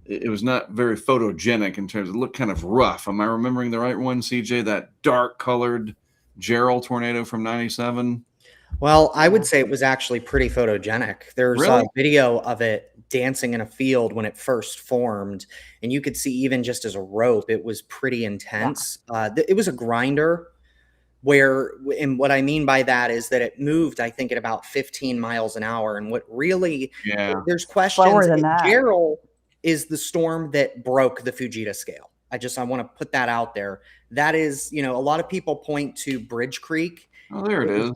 It was not very photogenic in terms of, it looked kind of rough. Am I remembering the right one, CJ? That dark colored Gerald tornado from 97? Well, I would say it was actually pretty photogenic. There's a video of it dancing in a field when it first formed, and you could see even just as a rope, it was pretty intense. It was a grinder and what I mean by that is that it moved, I think, at about 15 miles an hour. And what really, there's questions. Slower than that. Gerald is the storm that broke the Fujita scale. I want to put that out there. That is, a lot of people point to Bridge Creek. Oh, there it is.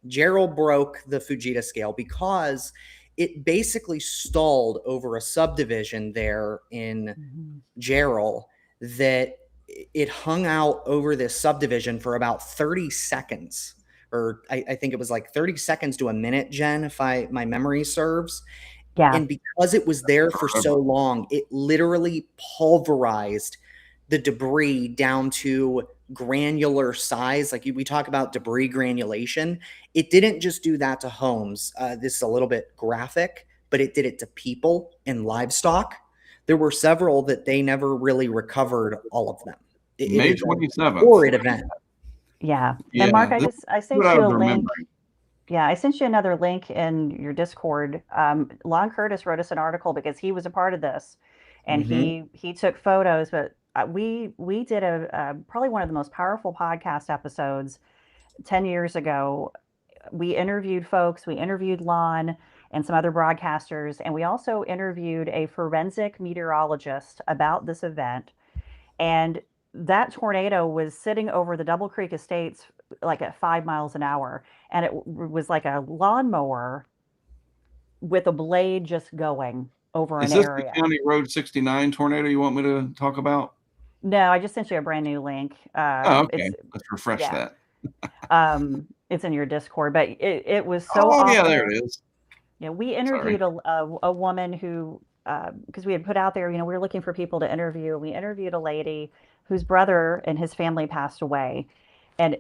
Gerald broke the Fujita scale because it basically stalled over a subdivision there in Gerald that it hung out over this subdivision for about 30 seconds. Or I think it was like 30 seconds to a minute, Jen, if my memory serves. Yeah. And because it was there for so long, it literally pulverized the debris down to granular size. Like we talk about debris granulation. It didn't just do that to homes. This is a little bit graphic, but it did it to people and livestock. There were several that they never really recovered all of them. May 27th. Horrid event. Yeah. And Mark, I sent you a link. Yeah, I sent you another link in your Discord. Lon Curtis wrote us an article because he was a part of this, and he took photos. But we did probably one of the most powerful podcast episodes 10 years ago. We interviewed folks. We interviewed Lon and some other broadcasters, and we also interviewed a forensic meteorologist about this event. And that tornado was sitting over the Double Creek Estates like at 5 miles an hour, and it was like a lawnmower with a blade just going over an area. Is this the County Road 69 tornado you want me to talk about? No, I just sent you a brand new link. Okay. Let's refresh that. It's in your Discord, but it was so awful. Yeah, there it is. Yeah, we interviewed a woman who, because we had put out there, we were looking for people to interview. We interviewed a lady whose brother and his family passed away, and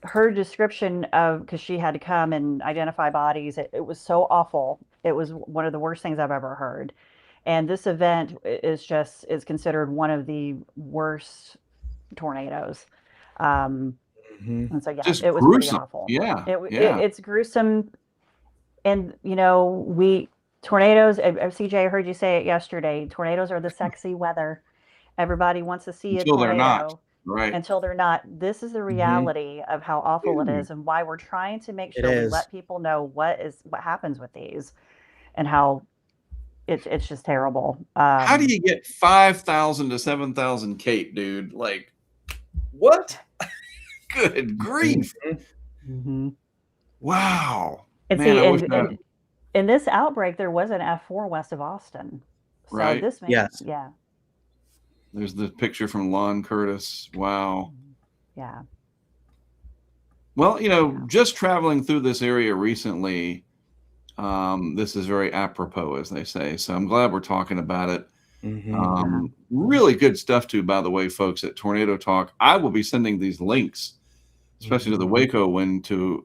her description of, because she had to come and identify bodies, it was so awful. It was one of the worst things I've ever heard. And this event is considered one of the worst tornadoes. And so, yeah, just it was gruesome. Pretty awful. Yeah. It's gruesome. And, tornadoes, CJ, I heard you say it yesterday, tornadoes are the sexy weather. Everybody wants to see a tornado. They're not. Right. Until they're not. This is the reality of how awful it is, and why we're trying to make sure we let people know what happens with these, and how it's just terrible. How do you get 5,000 to 7,000 Kate, dude? Like, what? Good grief! Wow. And man, in this outbreak, there was an F4 west of Austin. So right. This makes, yeah. There's the picture from Lon Curtis. Wow. Yeah. Well, just traveling through this area recently, this is very apropos, as they say. So I'm glad we're talking about it. Really good stuff, too, by the way, folks, at Tornado Talk. I will be sending these links, especially to the Waco one, to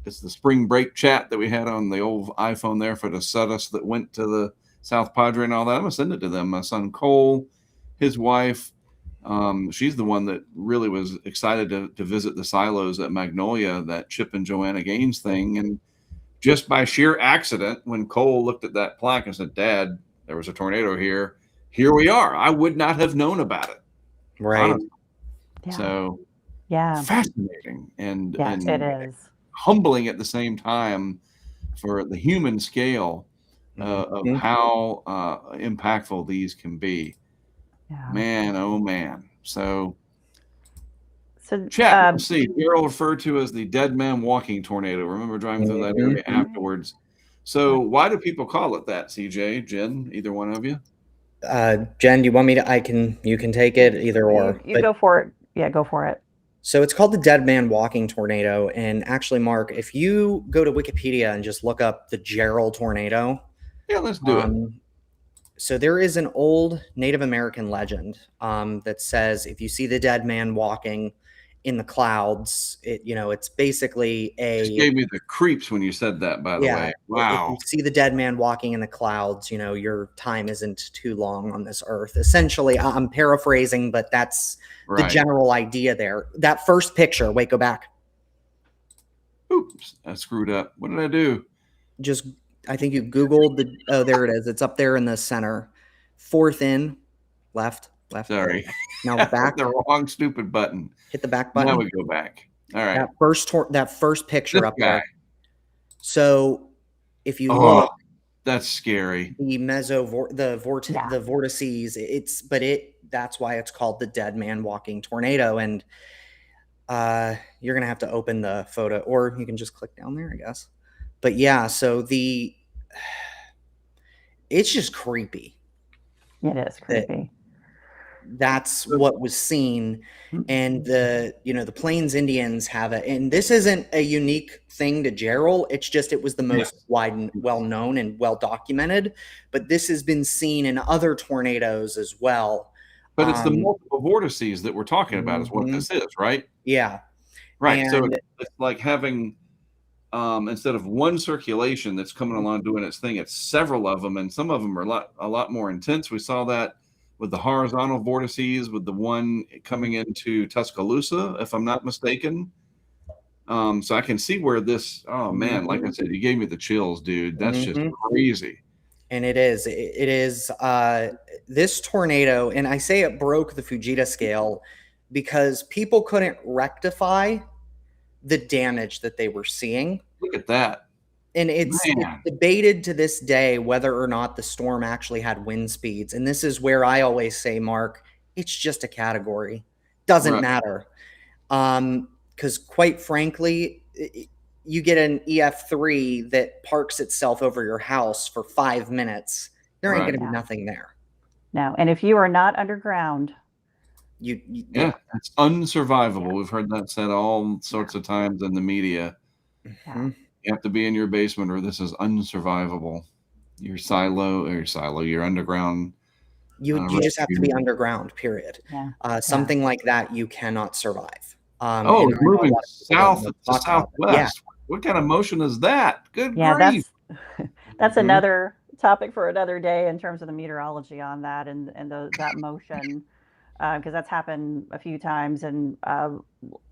it's the spring break chat that we had on the old iPhone there for the Sudduth that went to the South Padre and all that. I'm going to send it to them. My son Cole his wife, she's the one that really was excited to visit the silos at Magnolia, that Chip and Joanna Gaines thing. And just by sheer accident, when Cole looked at that plaque and said, "Dad, there was a tornado here. Here we are." I would not have known about it. Right. Honestly. Yeah. So yeah, fascinating and it is humbling at the same time for the human scale of how impactful these can be. Yeah. Man, oh man. So chat, let's see. Daryl referred to as the dead man walking tornado. Remember driving through that area afterwards. So why do people call it that, CJ, Jen, either one of you? Jen, do you want me to, you can take it, either or. You go for it. Yeah, go for it. So it's called the dead man walking tornado. And actually, Mark, if you go to Wikipedia and just look up the Gerald tornado. Yeah, let's do it. So there is an old Native American legend that says if you see the dead man walking in the clouds, it's basically Just gave me the creeps when you said that, by the way. Wow. If you see the dead man walking in the clouds, your time isn't too long on this earth. Essentially, I'm paraphrasing, but that's the general idea there. That first picture, wait, go back. Oops, I screwed up. What did I do? I think you Googled there it is. It's up there in the center. Fourth in, left. Sorry. Now back. The wrong stupid button. Hit the back button. Now we go back. All right. That first picture up there. So if you look, that's scary. The vortices. That's why it's called the dead man walking tornado. And you're gonna have to open the photo, or you can just click down there, I guess. But yeah, so it's just creepy. It is creepy. That's what was seen. And the Plains Indians have it. And this isn't a unique thing to Gerald. It's just, it was the most wide and well known and well documented. But this has been seen in other tornadoes as well. But it's the multiple vortices that we're talking about is what this is, right? Yeah. Right. And so it's like having instead of one circulation that's coming along doing its thing, it's several of them, and some of them are a lot more intense. We saw that with the horizontal vortices, with the one coming into Tuscaloosa, if I'm not mistaken. So I can see where this, man, like I said, you gave me the chills, dude. That's just crazy. And it is this tornado, and I say it broke the Fujita scale because people couldn't rectify the damage that they were seeing. Look at that. And it's debated to this day whether or not the storm actually had wind speeds. And this is where I always say, Mark, it's just a category. Doesn't matter. Because quite frankly, you get an EF3 that parks itself over your house for 5 minutes. There ain't going to be nothing there. No. And if you are not underground, it's unsurvivable. We've heard that said all sorts of times in the media. You have to be in your basement or this is unsurvivable. Your underground. You just have to be underground, period. Something like that you cannot survive. Moving south to southwest. Yeah. What kind of motion is that? Good grief. That's another topic for another day in terms of the meteorology on that and that motion. Because that's happened a few times, and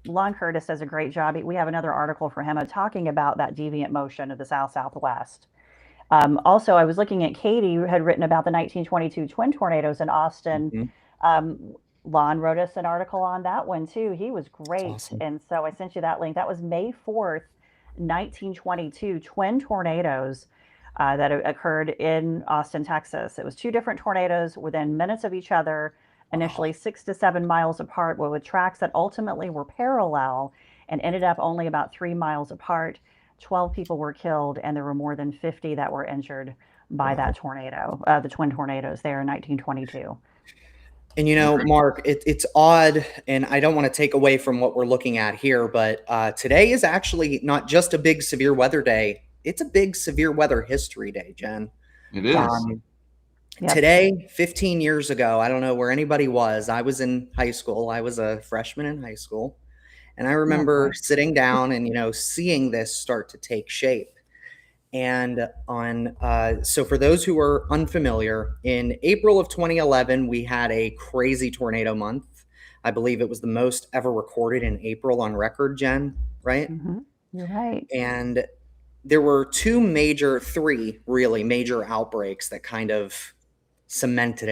Lon Curtis does a great job. We have another article for him talking about that deviant motion of the south-southwest. Also, I was looking at Katie, who had written about the 1922 twin tornadoes in Austin. Lon wrote us an article on that one, too. He was great. Awesome. And so I sent you that link. That was May 4th, 1922, twin tornadoes that occurred in Austin, Texas. It was 2 different tornadoes within minutes of each other, initially 6 to 7 miles apart, but with tracks that ultimately were parallel and ended up only about 3 miles apart. 12 people were killed, and there were more than 50 that were injured by that tornado, the twin tornadoes there in 1922. And Mark, it's odd, and I don't want to take away from what we're looking at here, but today is actually not just a big severe weather day. It's a big severe weather history day, Jen. It is. Today, 15 years ago, I don't know where anybody was. I was in high school. I was a freshman in high school. And I remember sitting down and, seeing this start to take shape. And so for those who are unfamiliar, in April of 2011, we had a crazy tornado month. I believe it was the most ever recorded in April on record, Jen, right? Mm-hmm. You're right. And there were three really major outbreaks that kind of cemented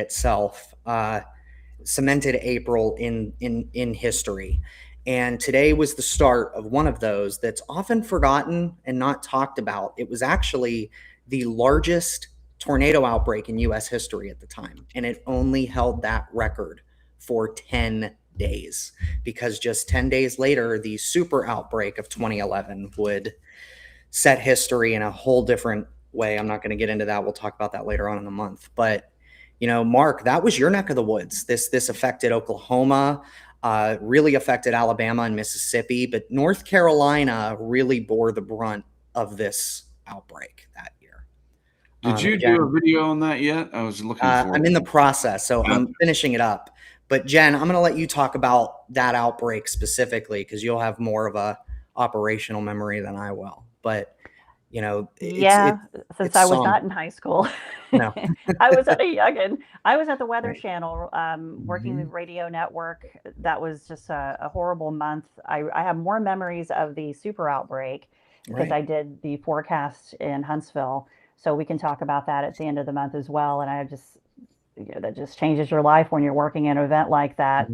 April in history. And today was the start of one of those that's often forgotten and not talked about. It was actually the largest tornado outbreak in US history at the time, and it only held that record for 10 days, because just 10 days later, the super outbreak of 2011 would set history in a whole different way. I'm not going to get into that. We'll talk about that later on in the month. But, Mark, that was your neck of the woods. This affected Oklahoma, really affected Alabama and Mississippi, but North Carolina really bore the brunt of this outbreak that year. Did you do a video on that yet? I was looking for it. I'm in the process, so I'm finishing it up. But Jen, I'm going to let you talk about that outbreak specifically, because you'll have more of a operational memory than I will. But since I was not in high school, no, I was at a youngin. I was at the Weather Channel, working the radio network. That was just a horrible month. I have more memories of the super outbreak because I did the forecast in Huntsville. So we can talk about that at the end of the month as well. And I just, that just changes your life when you're working an event like that.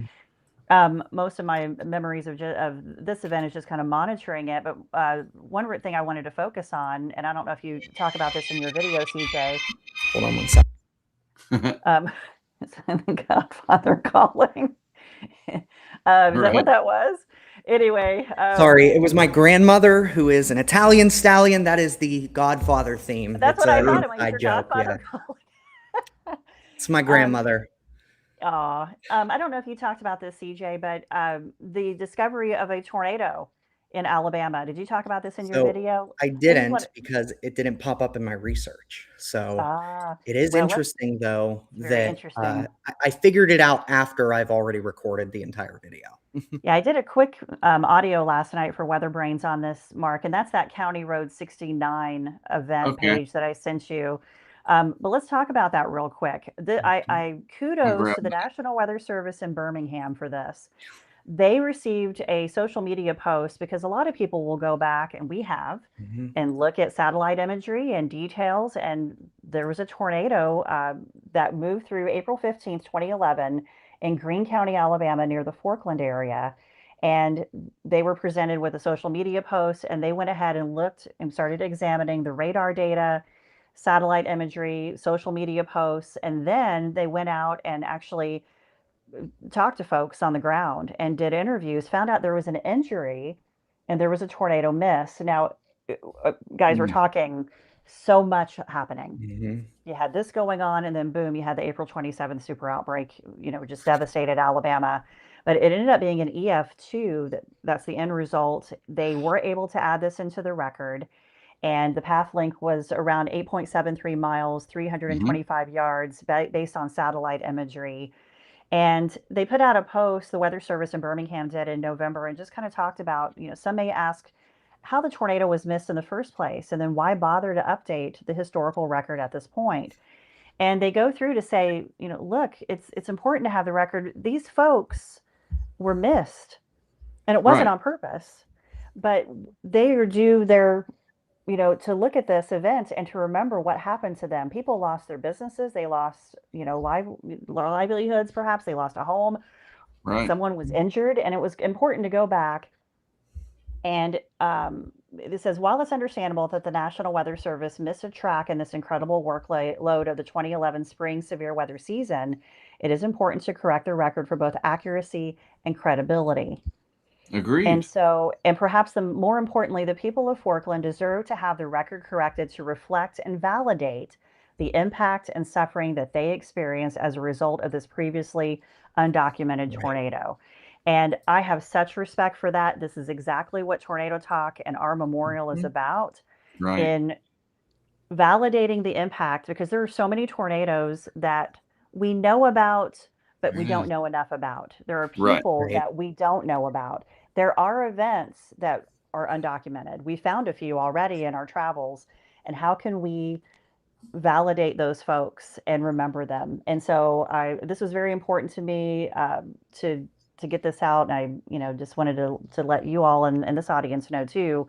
Most of my memories of this event is just kind of monitoring it. But one thing I wanted to focus on, and I don't know if you talk about this in your video, CJ. Hold on one second. It's the Godfather calling. Is that what that was? Anyway. Sorry, it was my grandmother, who is an Italian stallion. That is the Godfather theme. That's what I thought when you said Godfather calling. It's my grandmother. I don't know if you talked about this, CJ, but the discovery of a tornado in Alabama. Did you talk about this in your video? I didn't, because it didn't pop up in my research. So it is interesting, though, that I figured it out after I've already recorded the entire video. Yeah, I did a quick audio last night for Weather Brains on this, Mark, and that's that County Road 69 event page that I sent you. But let's talk about that real quick. I kudos to the National Weather Service in Birmingham for this. They received a social media post, because a lot of people will go back, and we have, and look at satellite imagery and details. And there was a tornado that moved through April 15th, 2011 in Greene County, Alabama, near the Forkland area. And they were presented with a social media post, and they went ahead and looked and started examining the radar data, satellite imagery, social media posts, and then they went out and actually talked to folks on the ground and did interviews, found out there was an injury and there was a tornado miss. Now, guys, we're talking so much happening. You had this going on, and then boom, you had the April 27th super outbreak, just devastated Alabama. But it ended up being an EF2. That's the end result. They were able to add this into the record. And the path length was around 8.73 miles, 325 yards, based on satellite imagery. And they put out a post, the Weather Service in Birmingham did in November, and just kind of talked about, some may ask how the tornado was missed in the first place, and then why bother to update the historical record at this point. And they go through to say, look, it's important to have the record. These folks were missed, and it wasn't on purpose, but they are due their to look at this event and to remember what happened to them. People lost their businesses. They lost, livelihoods, perhaps. They lost a home. Someone was injured. And it was important to go back. And it says, while it's understandable that the National Weather Service missed a track in this incredible workload of the 2011 spring severe weather season, it is important to correct the record for both accuracy and credibility. Agreed. And perhaps more importantly, the people of Forkland deserve to have the record corrected to reflect and validate the impact and suffering that they experienced as a result of this previously undocumented tornado. And I have such respect for that. This is exactly what Tornado Talk and our memorial is about, in validating the impact, because there are so many tornadoes that we know about, but we don't know enough about. There are people that we don't know about. There are events that are undocumented. We found a few already in our travels, and how can we validate those folks and remember them. And so this was very important to me, to get this out. And I just wanted to let you all and this audience know too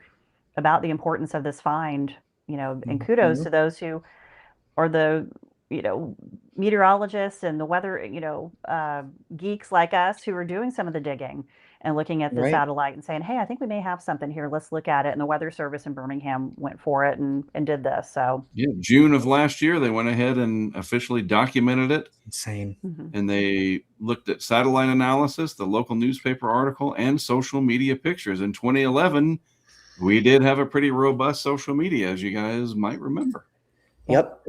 about the importance of this find, and kudos to those who are the, meteorologists and the weather, geeks like us who are doing some of the digging and looking at the satellite and saying, hey, I think we may have something here. Let's look at it. And the Weather Service in Birmingham went for it and did this. So yeah, June of last year, they went ahead and officially documented it. Insane. And they looked at satellite analysis, the local newspaper article, and social media pictures. In 2011, we did have a pretty robust social media, as you guys might remember. Yep.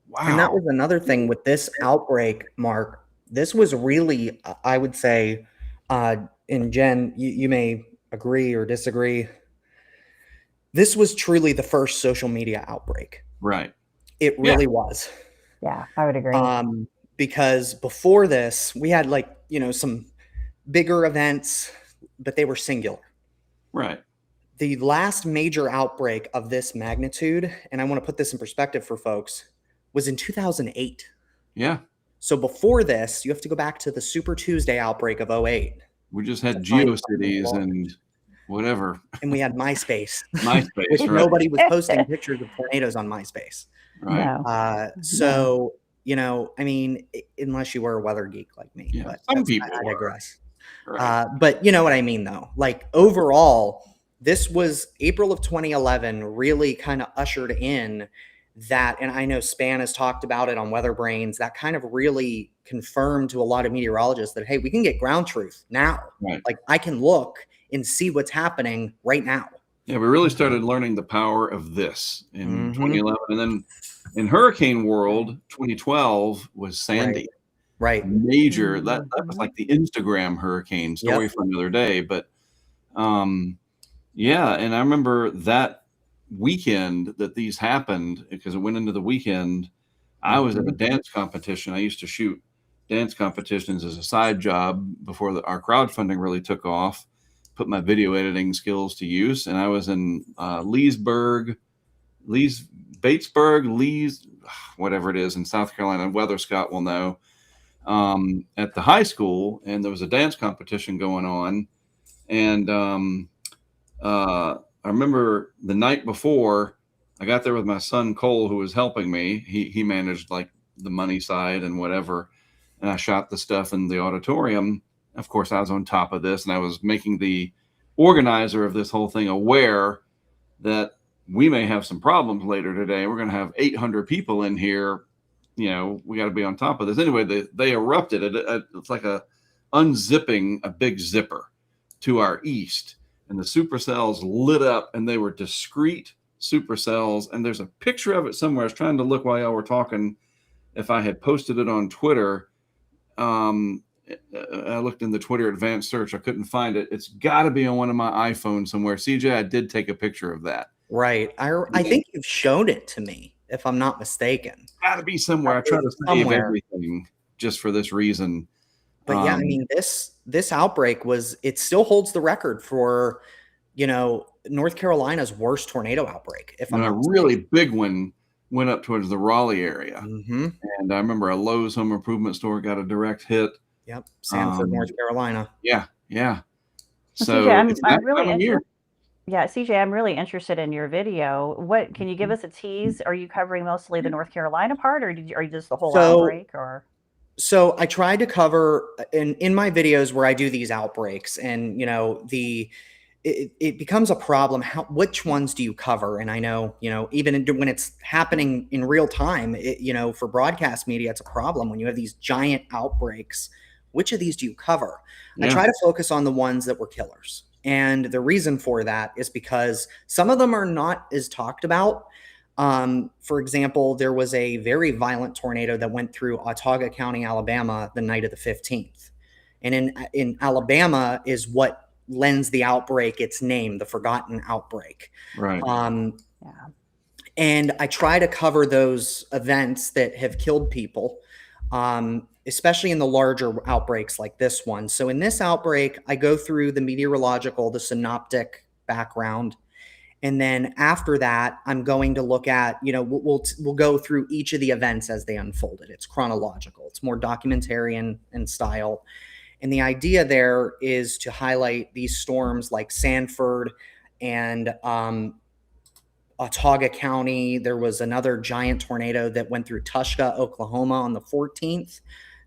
Wow. And that was another thing with this outbreak, Mark. This was really, I would say, and Jen, you may agree or disagree. This was truly the first social media outbreak. Right. It really was. Yeah, I would agree. Because before this, we had some bigger events, but they were singular. Right. The last major outbreak of this magnitude, and I want to put this in perspective for folks, was in 2008. Yeah. So before this, you have to go back to the Super Tuesday outbreak of 2008. We just had GeoCities and whatever. And we had MySpace. MySpace, right. Nobody was posting pictures of tornadoes on MySpace. Right. No. So, I mean, unless you were a weather geek like me. Yeah, but some people I digress. Right. But you know what I mean, though? Like, overall, this was April of 2011 really kind of ushered in that, and I know Span has talked about it on Weather Brains, that kind of really confirmed to a lot of meteorologists that, hey, we can get ground truth now. Right. Like, I can look and see what's happening right now. Yeah, we really started learning the power of this in 2011. And then in hurricane world, 2012 was Sandy. Right. Major. That was like the Instagram hurricane story from the other day. But yeah, and I remember that weekend that these happened, because it went into the weekend. I was at a dance competition. I used to shoot dance competitions as a side job before our crowdfunding really took off, put my video editing skills to use. And I was in Batesburg, whatever it is in South Carolina. Weather Scott will know, at the high school. And there was a dance competition going on. And I remember the night before, I got there with my son Cole, who was helping me. He managed like the money side and whatever, and I shot the stuff in the auditorium. Of course, I was on top of this, and I was making the organizer of this whole thing aware that we may have some problems later today. We're going to have 800 people in here. We got to be on top of this. Anyway, they erupted. It's like unzipping a big zipper to our east. And the supercells lit up, and they were discrete supercells. And there's a picture of it somewhere. I was trying to look while y'all were talking if I had posted it on Twitter. I looked in the Twitter advanced search. I couldn't find it. It's got to be on one of my iPhones somewhere. CJ, I did take a picture of that. Right. I think you've shown it to me, if I'm not mistaken. Got to be somewhere. I try to save everything just for this reason. But yeah, I mean, this outbreak it still holds the record for, North Carolina's worst tornado outbreak. If I'm not mistaken. Really big one went up towards the Raleigh area. And I remember a Lowe's home improvement store got a direct hit. Yep. Sanford, North Carolina. Yeah. So CJ, I'm really interested. Yeah, CJ, I'm really interested in your video. What can you give us a tease? Are you covering mostly the North Carolina part, or are you just the whole outbreak? Or so I tried to cover in my videos where I do these outbreaks, and it becomes a problem. Which ones do you cover? And I know, even when it's happening in real time, for broadcast media, it's a problem when you have these giant outbreaks. Which of these do you cover? I try to focus on the ones that were killers. And the reason for that is because some of them are not as talked about. For example, there was a very violent tornado that went through Autauga County, Alabama, the night of the 15th. And in Alabama is what lends the outbreak its name, the forgotten outbreak. Right. And I try to cover those events that have killed people, especially in the larger outbreaks like this one. So in this outbreak, I go through the meteorological, the synoptic background, And then after that, I'm going to look at, we'll go through each of the events as they unfolded. It's chronological. It's more documentarian in style. And the idea there is to highlight these storms like Sanford and Autauga County. There was another giant tornado that went through Tushka, Oklahoma on the 14th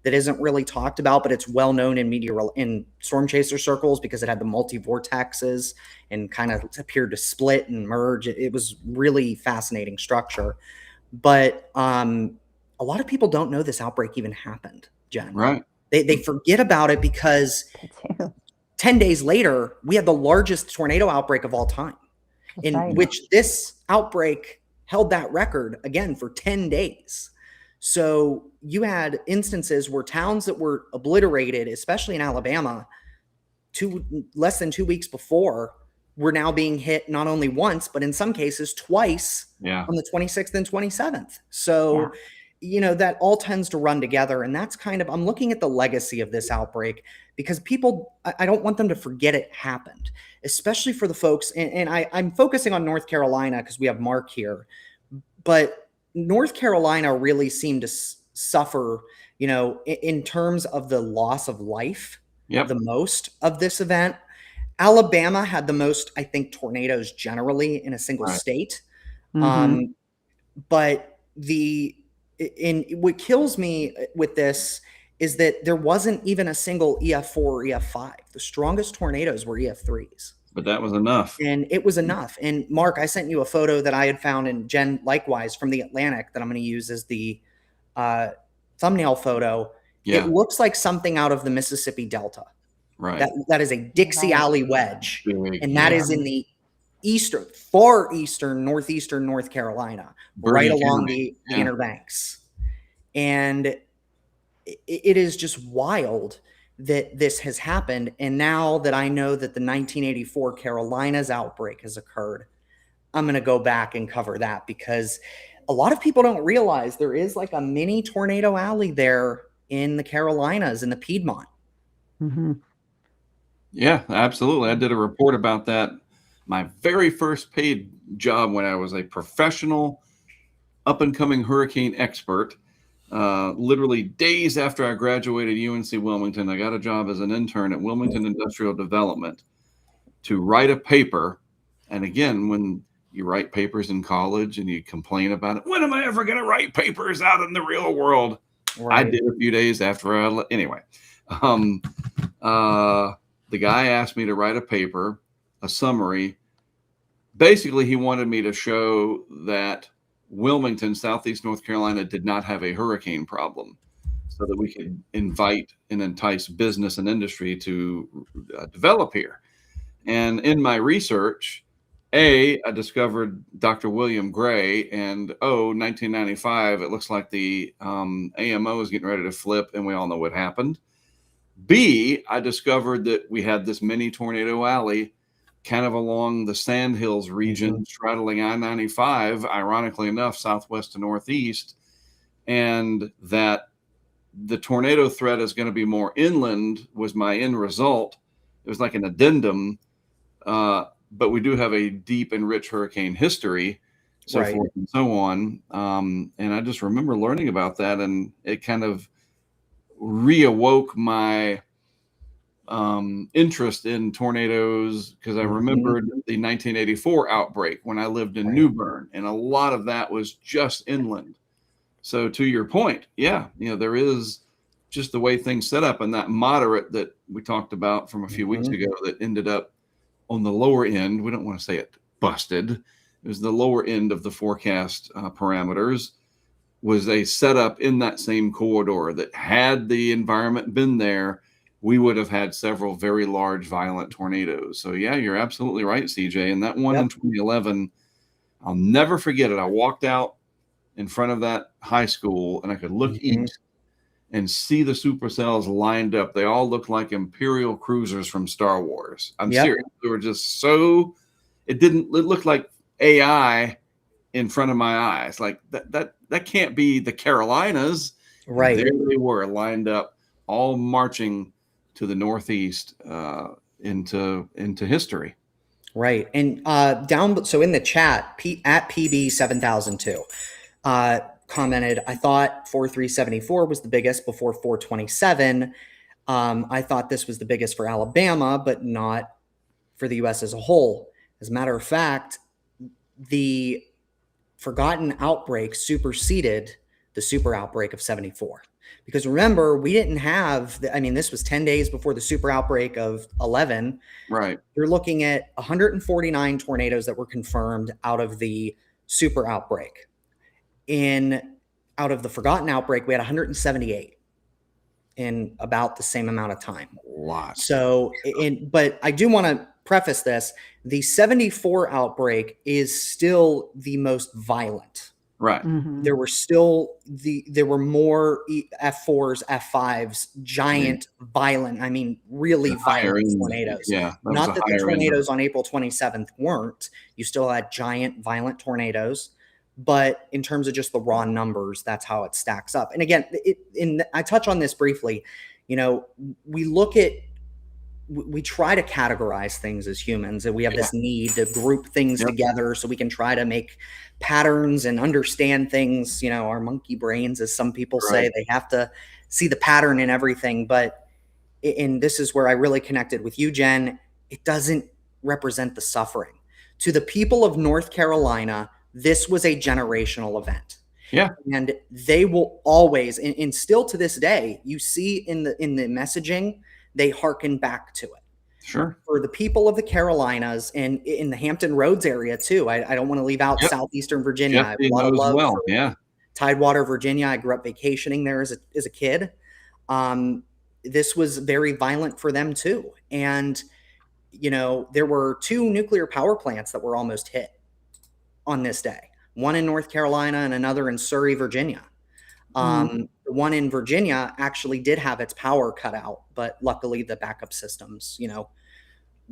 that isn't really talked about, but it's well known in storm chaser circles because it had the multi-vortexes and kind of appeared to split and merge. It was really fascinating structure. But a lot of people don't know this outbreak even happened, Jen. Right. They forget about it because 10 days later, we had the largest tornado outbreak of all time, which this outbreak held that record again for 10 days. So you had instances where towns that were obliterated, especially in Alabama, less than 2 weeks before, were now being hit not only once, but in some cases twice on the 26th and 27th. So, that all tends to run together. And that's I'm looking at the legacy of this outbreak because I don't want them to forget it happened, especially for the folks. And I'm focusing on North Carolina because we have Mark here, but North Carolina really seemed to suffer, in terms of the loss of life, the most of this event. Alabama had the most, I think, tornadoes generally in a single state. Mm-hmm. But what kills me with this is that there wasn't even a single EF4 or EF5. The strongest tornadoes were EF3s. But that was enough. And it was enough. And Mark, I sent you a photo that I had found, and Jen likewise, from the Atlantic that I'm going to use as the thumbnail photo. Yeah. It looks like something out of the Mississippi Delta. Right. That is a Dixie Alley wedge. And that is in the far eastern, northeastern North Carolina, right along the Inner Banks. And it is just wild that this has happened. And now that I know that the 1984 Carolinas outbreak has occurred, I'm going to go back and cover that because a lot of people don't realize there is like a mini tornado alley there in the Carolinas, in the Piedmont. Mm-hmm. Yeah, absolutely. I did a report about that. My very first paid job when I was a professional up-and-coming hurricane expert. Literally days after I graduated UNC Wilmington, I got a job as an intern at Wilmington Industrial Development to write a paper. And again, when you write papers in college and you complain about it, when am I ever going to write papers out in the real world? Right. I did a few days after anyway. The guy asked me to write a paper, a summary. Basically, he wanted me to show that Wilmington, Southeast North Carolina, did not have a hurricane problem so that we could invite and entice business and industry to develop here. And in my research, I discovered Dr. William Gray, and 1995, it looks like the AMO is getting ready to flip, and we all know what happened. B, I discovered that we had this mini tornado alley kind of along the Sandhills region, straddling I-95, ironically enough, southwest to northeast, and that the tornado threat is going to be more inland was my end result. It was like an addendum, but we do have a deep and rich hurricane history, so forth and so on. And I just remember learning about that, and it kind of reawoke my interest in tornadoes because I remembered the 1984 outbreak when I lived in New Bern, and a lot of that was just inland. So to your point, there is just the way things set up, and that moderate that we talked about from a few weeks ago that ended up on the lower end. We don't want to say it busted. It was the lower end of the forecast parameters. Was a setup in that same corridor that had the environment been there, we would have had several very large, violent tornadoes. So yeah, you're absolutely right, CJ. And that one in 2011, I'll never forget it. I walked out in front of that high school and I could look east and see the supercells lined up. They all looked like Imperial cruisers from Star Wars. I'm serious. They were just it looked like AI in front of my eyes. Like that can't be the Carolinas. Right. And there they were lined up, all marching to the northeast into history. Right. And so in the chat, at PB7002 commented, I thought 4374 was the biggest before 427. I thought this was the biggest for Alabama, but not for the U.S. as a whole. As a matter of fact, the forgotten outbreak superseded the super outbreak of 74. Because remember, we didn't have, this was 10 days before the super outbreak of 11. Right. You're looking at 149 tornadoes that were confirmed out of the super outbreak. Out of the forgotten outbreak, we had 178 in about the same amount of time. A lot. So, but I do want to preface this. The 74 outbreak is still the most violent. Right. Mm-hmm. There were more F4s, F5s, giant, violent, really violent tornadoes. Yeah. Not that the tornadoes on April 27th weren't. You still had giant, violent tornadoes. But in terms of just the raw numbers, that's how it stacks up. And again, I touch on this briefly. We try to categorize things as humans, and we have this need to group things together so we can try to make patterns and understand things. Our monkey brains, as some people say, they have to see the pattern in everything. But this is where I really connected with you, Jen. It doesn't represent the suffering. To the people of North Carolina, this was a generational event. Yeah. And they will always, and still to this day, you see in the messaging, they hearken back to it. Sure. For the people of the Carolinas and in the Hampton Roads area too, I don't want to leave out Southeastern Virginia. I have a lot of love for Tidewater, Virginia. I grew up vacationing there as a kid. This was very violent for them too. And, there were 2 nuclear power plants that were almost hit on this day. One in North Carolina and another in Surrey, Virginia. The one in Virginia actually did have its power cut out, but luckily the backup systems,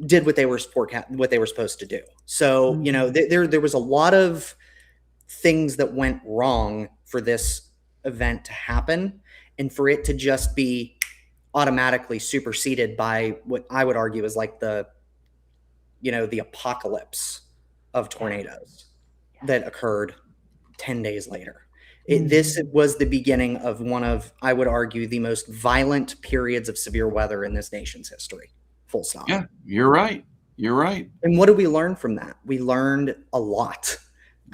did what they were supposed to do. So, there was a lot of things that went wrong for this event to happen, and for it to just be automatically superseded by what I would argue is like the apocalypse of tornadoes that occurred 10 days later. This was the beginning of one of, I would argue, the most violent periods of severe weather in this nation's history. Full stop. Yeah, you're right. And what did we learn from that? We learned a lot.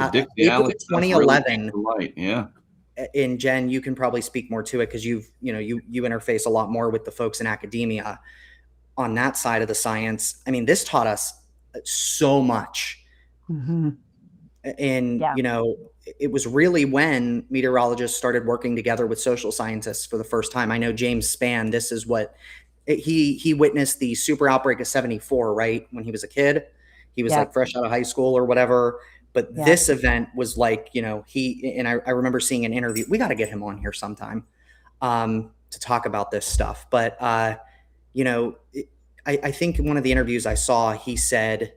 April 2011. Really yeah. And Jen, you can probably speak more to it because you interface a lot more with the folks in academia on that side of the science. This taught us so much. Mm-hmm. And, it was really when meteorologists started working together with social scientists for the first time. I know James Spann, this is what he witnessed the super outbreak of 74, right? When he was a kid, he was like fresh out of high school or whatever. But this event was like, I remember seeing an interview. We got to get him on here sometime to talk about this stuff. But, I think in one of the interviews I saw, he said,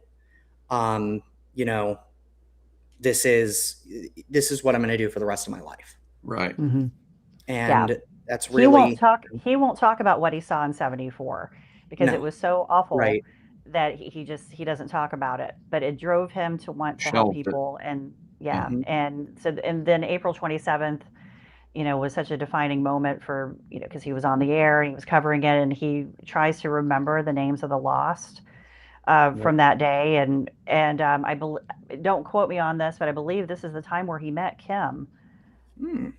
this is what I'm going to do for the rest of my life. Right. Mm-hmm. And that's really, he won't talk about what he saw in 74 because it was so awful that he doesn't talk about it, but it drove him to want to help people. And and then April 27th, was such a defining moment for, because he was on the air, he was covering it, and he tries to remember the names of the lost from that day. And don't quote me on this, but I believe this is the time where he met Kim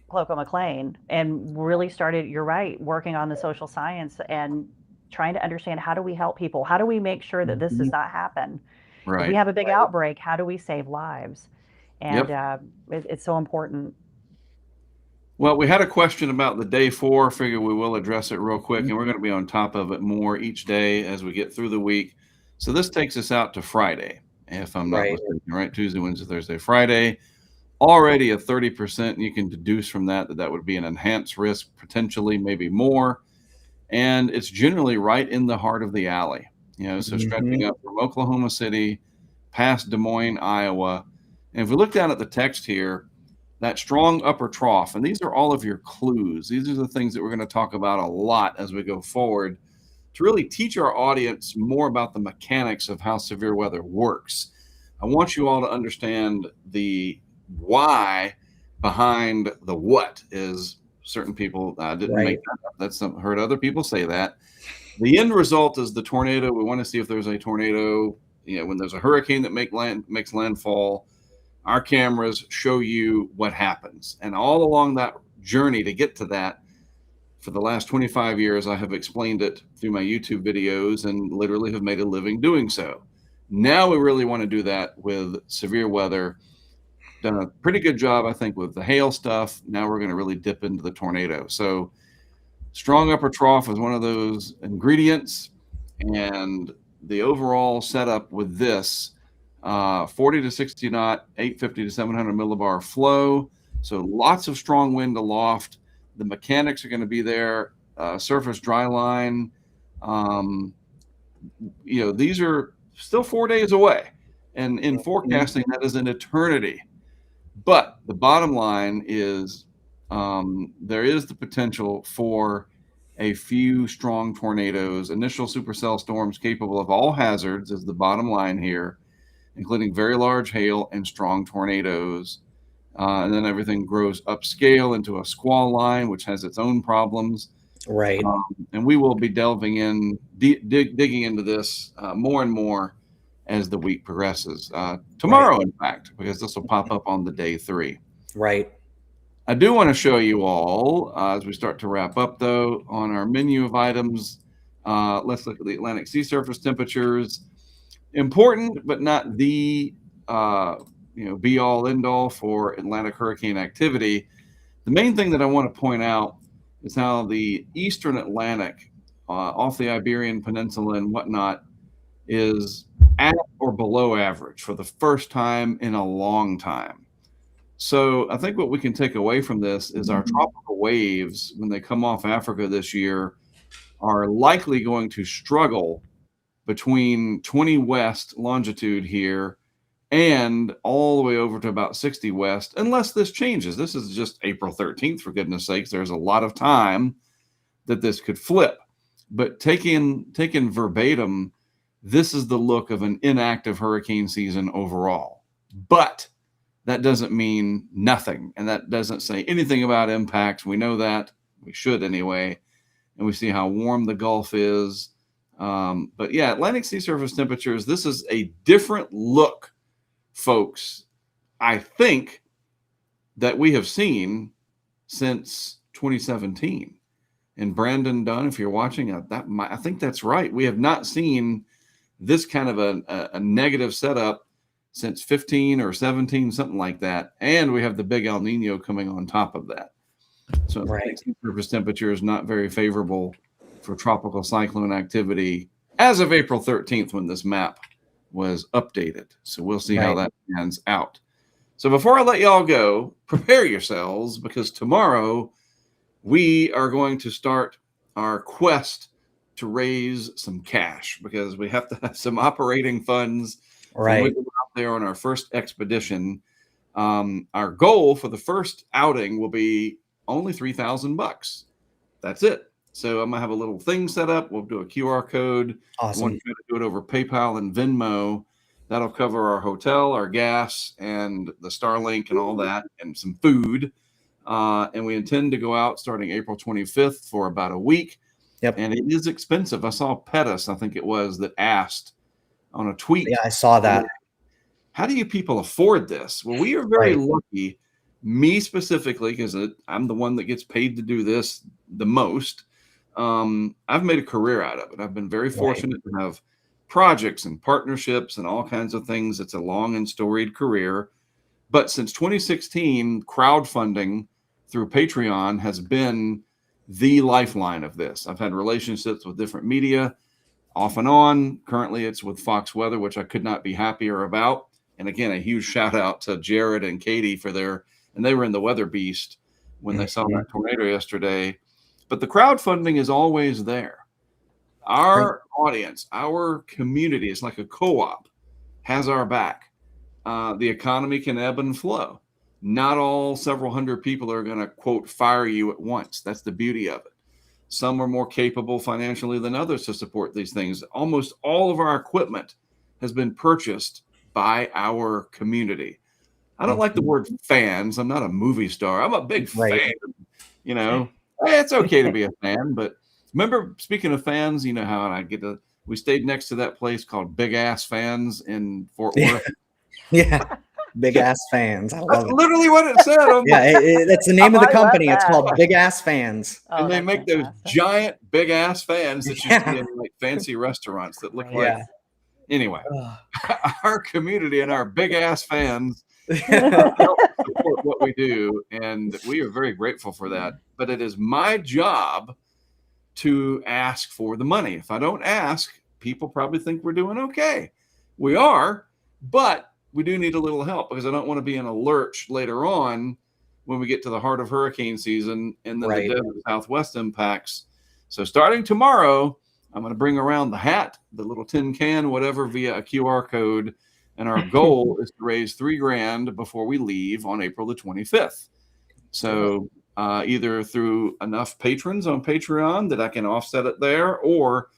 Cloco McLean and really started, you're right, working on the social science and trying to understand, how do we help people? How do we make sure that this does not happen? Right. If we have a big outbreak, how do we save lives? And it's so important. Well, we had a question about the day 4. Figure we will address it real quick, and we're going to be on top of it more each day as we get through the week. So this takes us out to Friday, if I'm not mistaken, right? Tuesday, Wednesday, Thursday, Friday. Already a 30%. You can deduce from that would be an enhanced risk, potentially, maybe more. And it's generally right in the heart of the alley, so stretching up from Oklahoma City past Des Moines, Iowa. And if we look down at the text here, that strong upper trough, and these are all of your clues. These are the things that we're going to talk about a lot as we go forward to really teach our audience more about the mechanics of how severe weather works. I want you all to understand the why behind the what is. Certain people didn't make that up. That's heard other people say that. The end result is the tornado. We want to see if there's a tornado. When there's a hurricane that makes landfall, our cameras show you what happens. And all along that journey to get to that, for the last 25 years, I have explained it through my YouTube videos and literally have made a living doing so. Now we really want to do that with severe weather. Done a pretty good job, I think, with the hail stuff. Now we're going to really dip into the tornado. So strong upper trough is one of those ingredients, and the overall setup with this 40 to 60 knot, 850 to 700 millibar flow. So lots of strong wind aloft. The mechanics are going to be there. Surface dry line. These are still 4 days away, and in forecasting, that is an eternity. But the bottom line is there is the potential for a few strong tornadoes, initial supercell storms capable of all hazards is the bottom line here, including very large hail and strong tornadoes. And then everything grows upscale into a squall line, which has its own problems. Right. And we will be delving in, digging into this more and more as the week progresses. Tomorrow, in fact, because this will pop up on the day 3. Right. I do want to show you all, as we start to wrap up, though, on our menu of items. Let's look at the Atlantic sea surface temperatures. Important, but not the be all end all for Atlantic hurricane activity. The main thing that I want to point out is how the eastern Atlantic, off the Iberian Peninsula and whatnot, is at or below average for the first time in a long time. So I think what we can take away from this is our tropical waves, when they come off Africa this year, are likely going to struggle between 20 west longitude here and all the way over to about 60 west, unless this changes. This is just April 13th, for goodness sakes. There's a lot of time that this could flip. But taken verbatim, this is the look of an inactive hurricane season overall. But that doesn't mean nothing, and that doesn't say anything about impacts. We know that. We should anyway. And we see how warm the Gulf is. But yeah, Atlantic sea surface temperatures, this is a different look, folks, I think, that we have seen since 2017. And Brandon Dunn, if you're watching, I think that's right. We have not seen this kind of a negative setup since 15 or 17, something like that. And we have the big El Nino coming on top of that. So sea surface temperature is not very favorable for tropical cyclone activity as of April 13th, when this map was updated. So we'll see how that pans out. So before I let y'all go, prepare yourselves, because tomorrow we are going to start our quest to raise some cash, because we have to have some operating funds. When we go out there on our first expedition, our goal for the first outing will be only $3,000. That's it. So I'm gonna have a little thing set up. We'll do a QR code. Awesome. I want you to do it over PayPal and Venmo. That'll cover our hotel, our gas, and the Starlink and all that, and some food. And we intend to go out starting April 25th for about a week. Yep. And it is expensive. I saw Pettis, I think it was, that asked on a tweet. Yeah, I saw that. How do you people afford this? Well, we are very lucky, me specifically, because I'm the one that gets paid to do this the most. I've made a career out of it. I've been very fortunate to have projects and partnerships and all kinds of things. It's a long and storied career. But since 2016, crowdfunding through Patreon has been the lifeline of this. I've had relationships with different media off and on. Currently, it's with Fox Weather, which I could not be happier about. And again, a huge shout out to Jared and Katie and they were in the Weather Beast when they saw that tornado yesterday. But the crowdfunding is always there. Our audience, our community is like a co-op, has our back. The economy can ebb and flow. Not all several hundred people are going to, quote, fire you at once. That's the beauty of it. Some are more capable financially than others to support these things. Almost all of our equipment has been purchased by our community. I don't like the word fans. I'm not a movie star. I'm a big fan. You know, it's okay to be a fan. But remember, speaking of fans, you know how we stayed next to that place called Big Ass Fans in Fort Worth. Yeah. Big Ass Fans. I love That's literally what it said. That's the name of the company. It's called Big Ass Fans. And they make those giant big ass fans that you see in like fancy restaurants that look like. Anyway, our community and our big ass fans help support what we do, and we are very grateful for that. But it is my job to ask for the money. If I don't ask, people probably think we're doing okay. We are, but we do need a little help because I don't want to be in a lurch later on when we get to the heart of hurricane season and then the desert Southwest impacts. So starting tomorrow, I'm going to bring around the hat, the little tin can, whatever, via a QR code. And our goal is to raise $3,000 before we leave on April the 25th. So either through enough patrons on Patreon that I can offset it there, or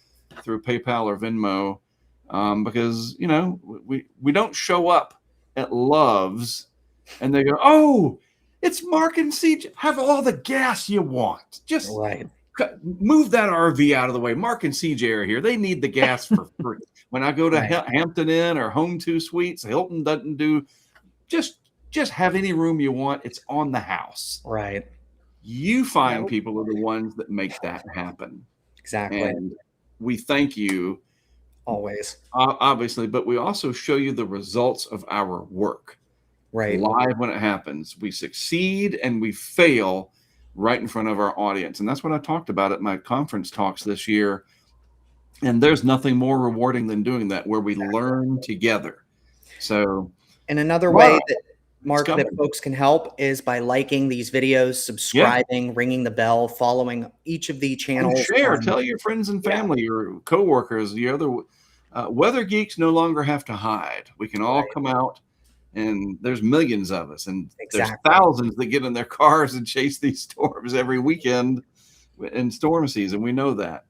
through PayPal or Venmo. Because, you know, we don't show up at Love's and they go, oh, it's Mark and CJ. Have all the gas you want. Just move that RV out of the way. Mark and CJ are here. They need the gas for free. When I go to Hampton Inn or Home 2 Suites, Hilton doesn't do. Just have any room you want. It's on the house. Right. You find people are the ones that make that happen. Exactly. And we thank you. Always. Obviously, but we also show you the results of our work. Right. Live when it happens. We succeed and we fail right in front of our audience. And that's what I talked about at my conference talks this year. And there's nothing more rewarding than doing that, where we learn together. So, and another way that, Mark, that folks can help is by liking these videos, subscribing, ringing the bell, following each of the channels. And share, tell your friends and family, your coworkers, the other weather geeks no longer have to hide. We can all come out, and there's millions of us, and there's thousands that get in their cars and chase these storms every weekend in storm season. We know that.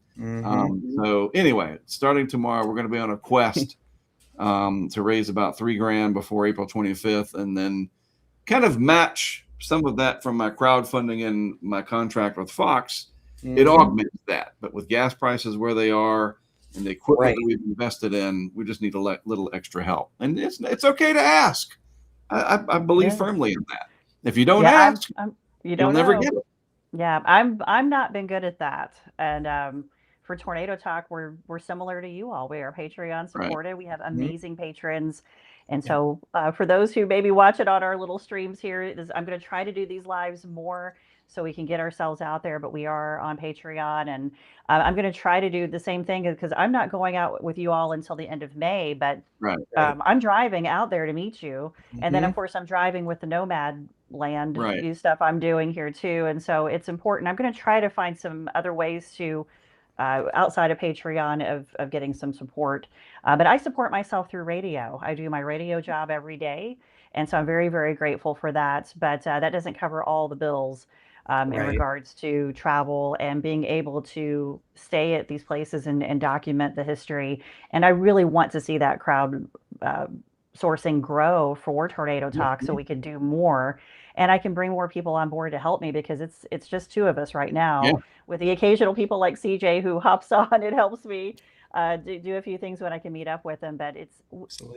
So anyway, starting tomorrow, we're going to be on a quest to raise about $3,000 before April 25th, and then kind of match some of that from my crowdfunding and my contract with Fox. It augments that, but with gas prices where they are and the equipment that we've invested in, we just need a little extra help. And it's okay to ask. I believe firmly in that. If you don't ask, you'll never get it. Yeah, I'm not been good at that. And for Tornado Talk, we're similar to you all. We are Patreon supported. We have amazing patrons. And so for those who maybe watch it on our little streams here, I'm going to try to do these lives more so we can get ourselves out there. But we are on Patreon, and I'm going to try to do the same thing because I'm not going out with you all until the end of May. But I'm driving out there to meet you. And then, of course, I'm driving with the Nomad Land new stuff I'm doing here, too. And so it's important. I'm going to try to find some other ways to outside of Patreon of getting some support. But I support myself through radio. I do my radio job every day. And so I'm very, very grateful for that. But that doesn't cover all the bills in regards to travel and being able to stay at these places and document the history. And I really want to see that crowd sourcing grow for Tornado Talk so we can do more. And I can bring more people on board to help me, because it's just two of us right now with the occasional people like CJ who hops on. It helps me do a few things when I can meet up with them. But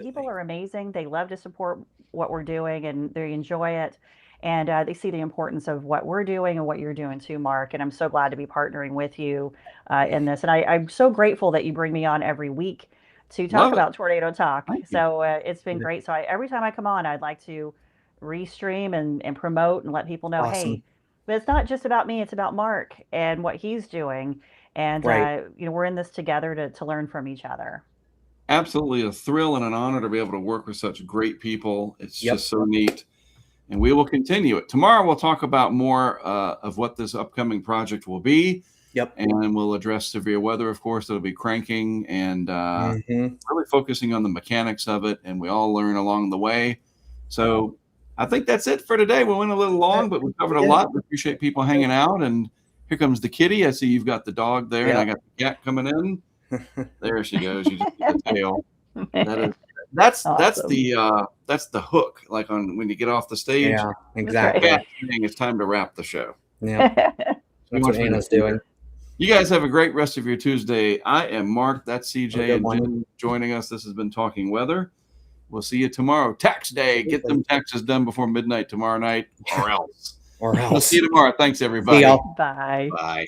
people are amazing. They love to support what we're doing, and they enjoy it. And they see the importance of what we're doing and what you're doing too, Mark. And I'm so glad to be partnering with you in this. And I'm so grateful that you bring me on every week to talk about Tornado Talk. So it's been great. So every time I come on, I'd like to restream and promote and let people know, hey, but it's not just about me, it's about Mark and what he's doing. And we're in this together to learn from each other. Absolutely a thrill and an honor to be able to work with such great people. It's just so neat. And we will continue it. Tomorrow we'll talk about more of what this upcoming project will be. And we'll address severe weather, of course. It'll be cranking and really focusing on the mechanics of it. And we all learn along the way. So I think that's it for today. We went a little long, but we covered a lot. We appreciate people hanging out. And Here comes the kitty. I see you've got the dog there, and I got the cat coming in. There she goes. You just see the tail. That's the hook. Like when you get off the stage. Yeah, exactly. Saying it's time to wrap the show. Yeah, that's what Anna's doing. You guys have a great rest of your Tuesday. I am Mark. That's CJ and Jen joining us. This has been Talking Weather. We'll see you tomorrow. Tax day. Get them taxes done before midnight tomorrow night, or else. Or else. We'll see you tomorrow. Thanks, everybody. Bye. Bye.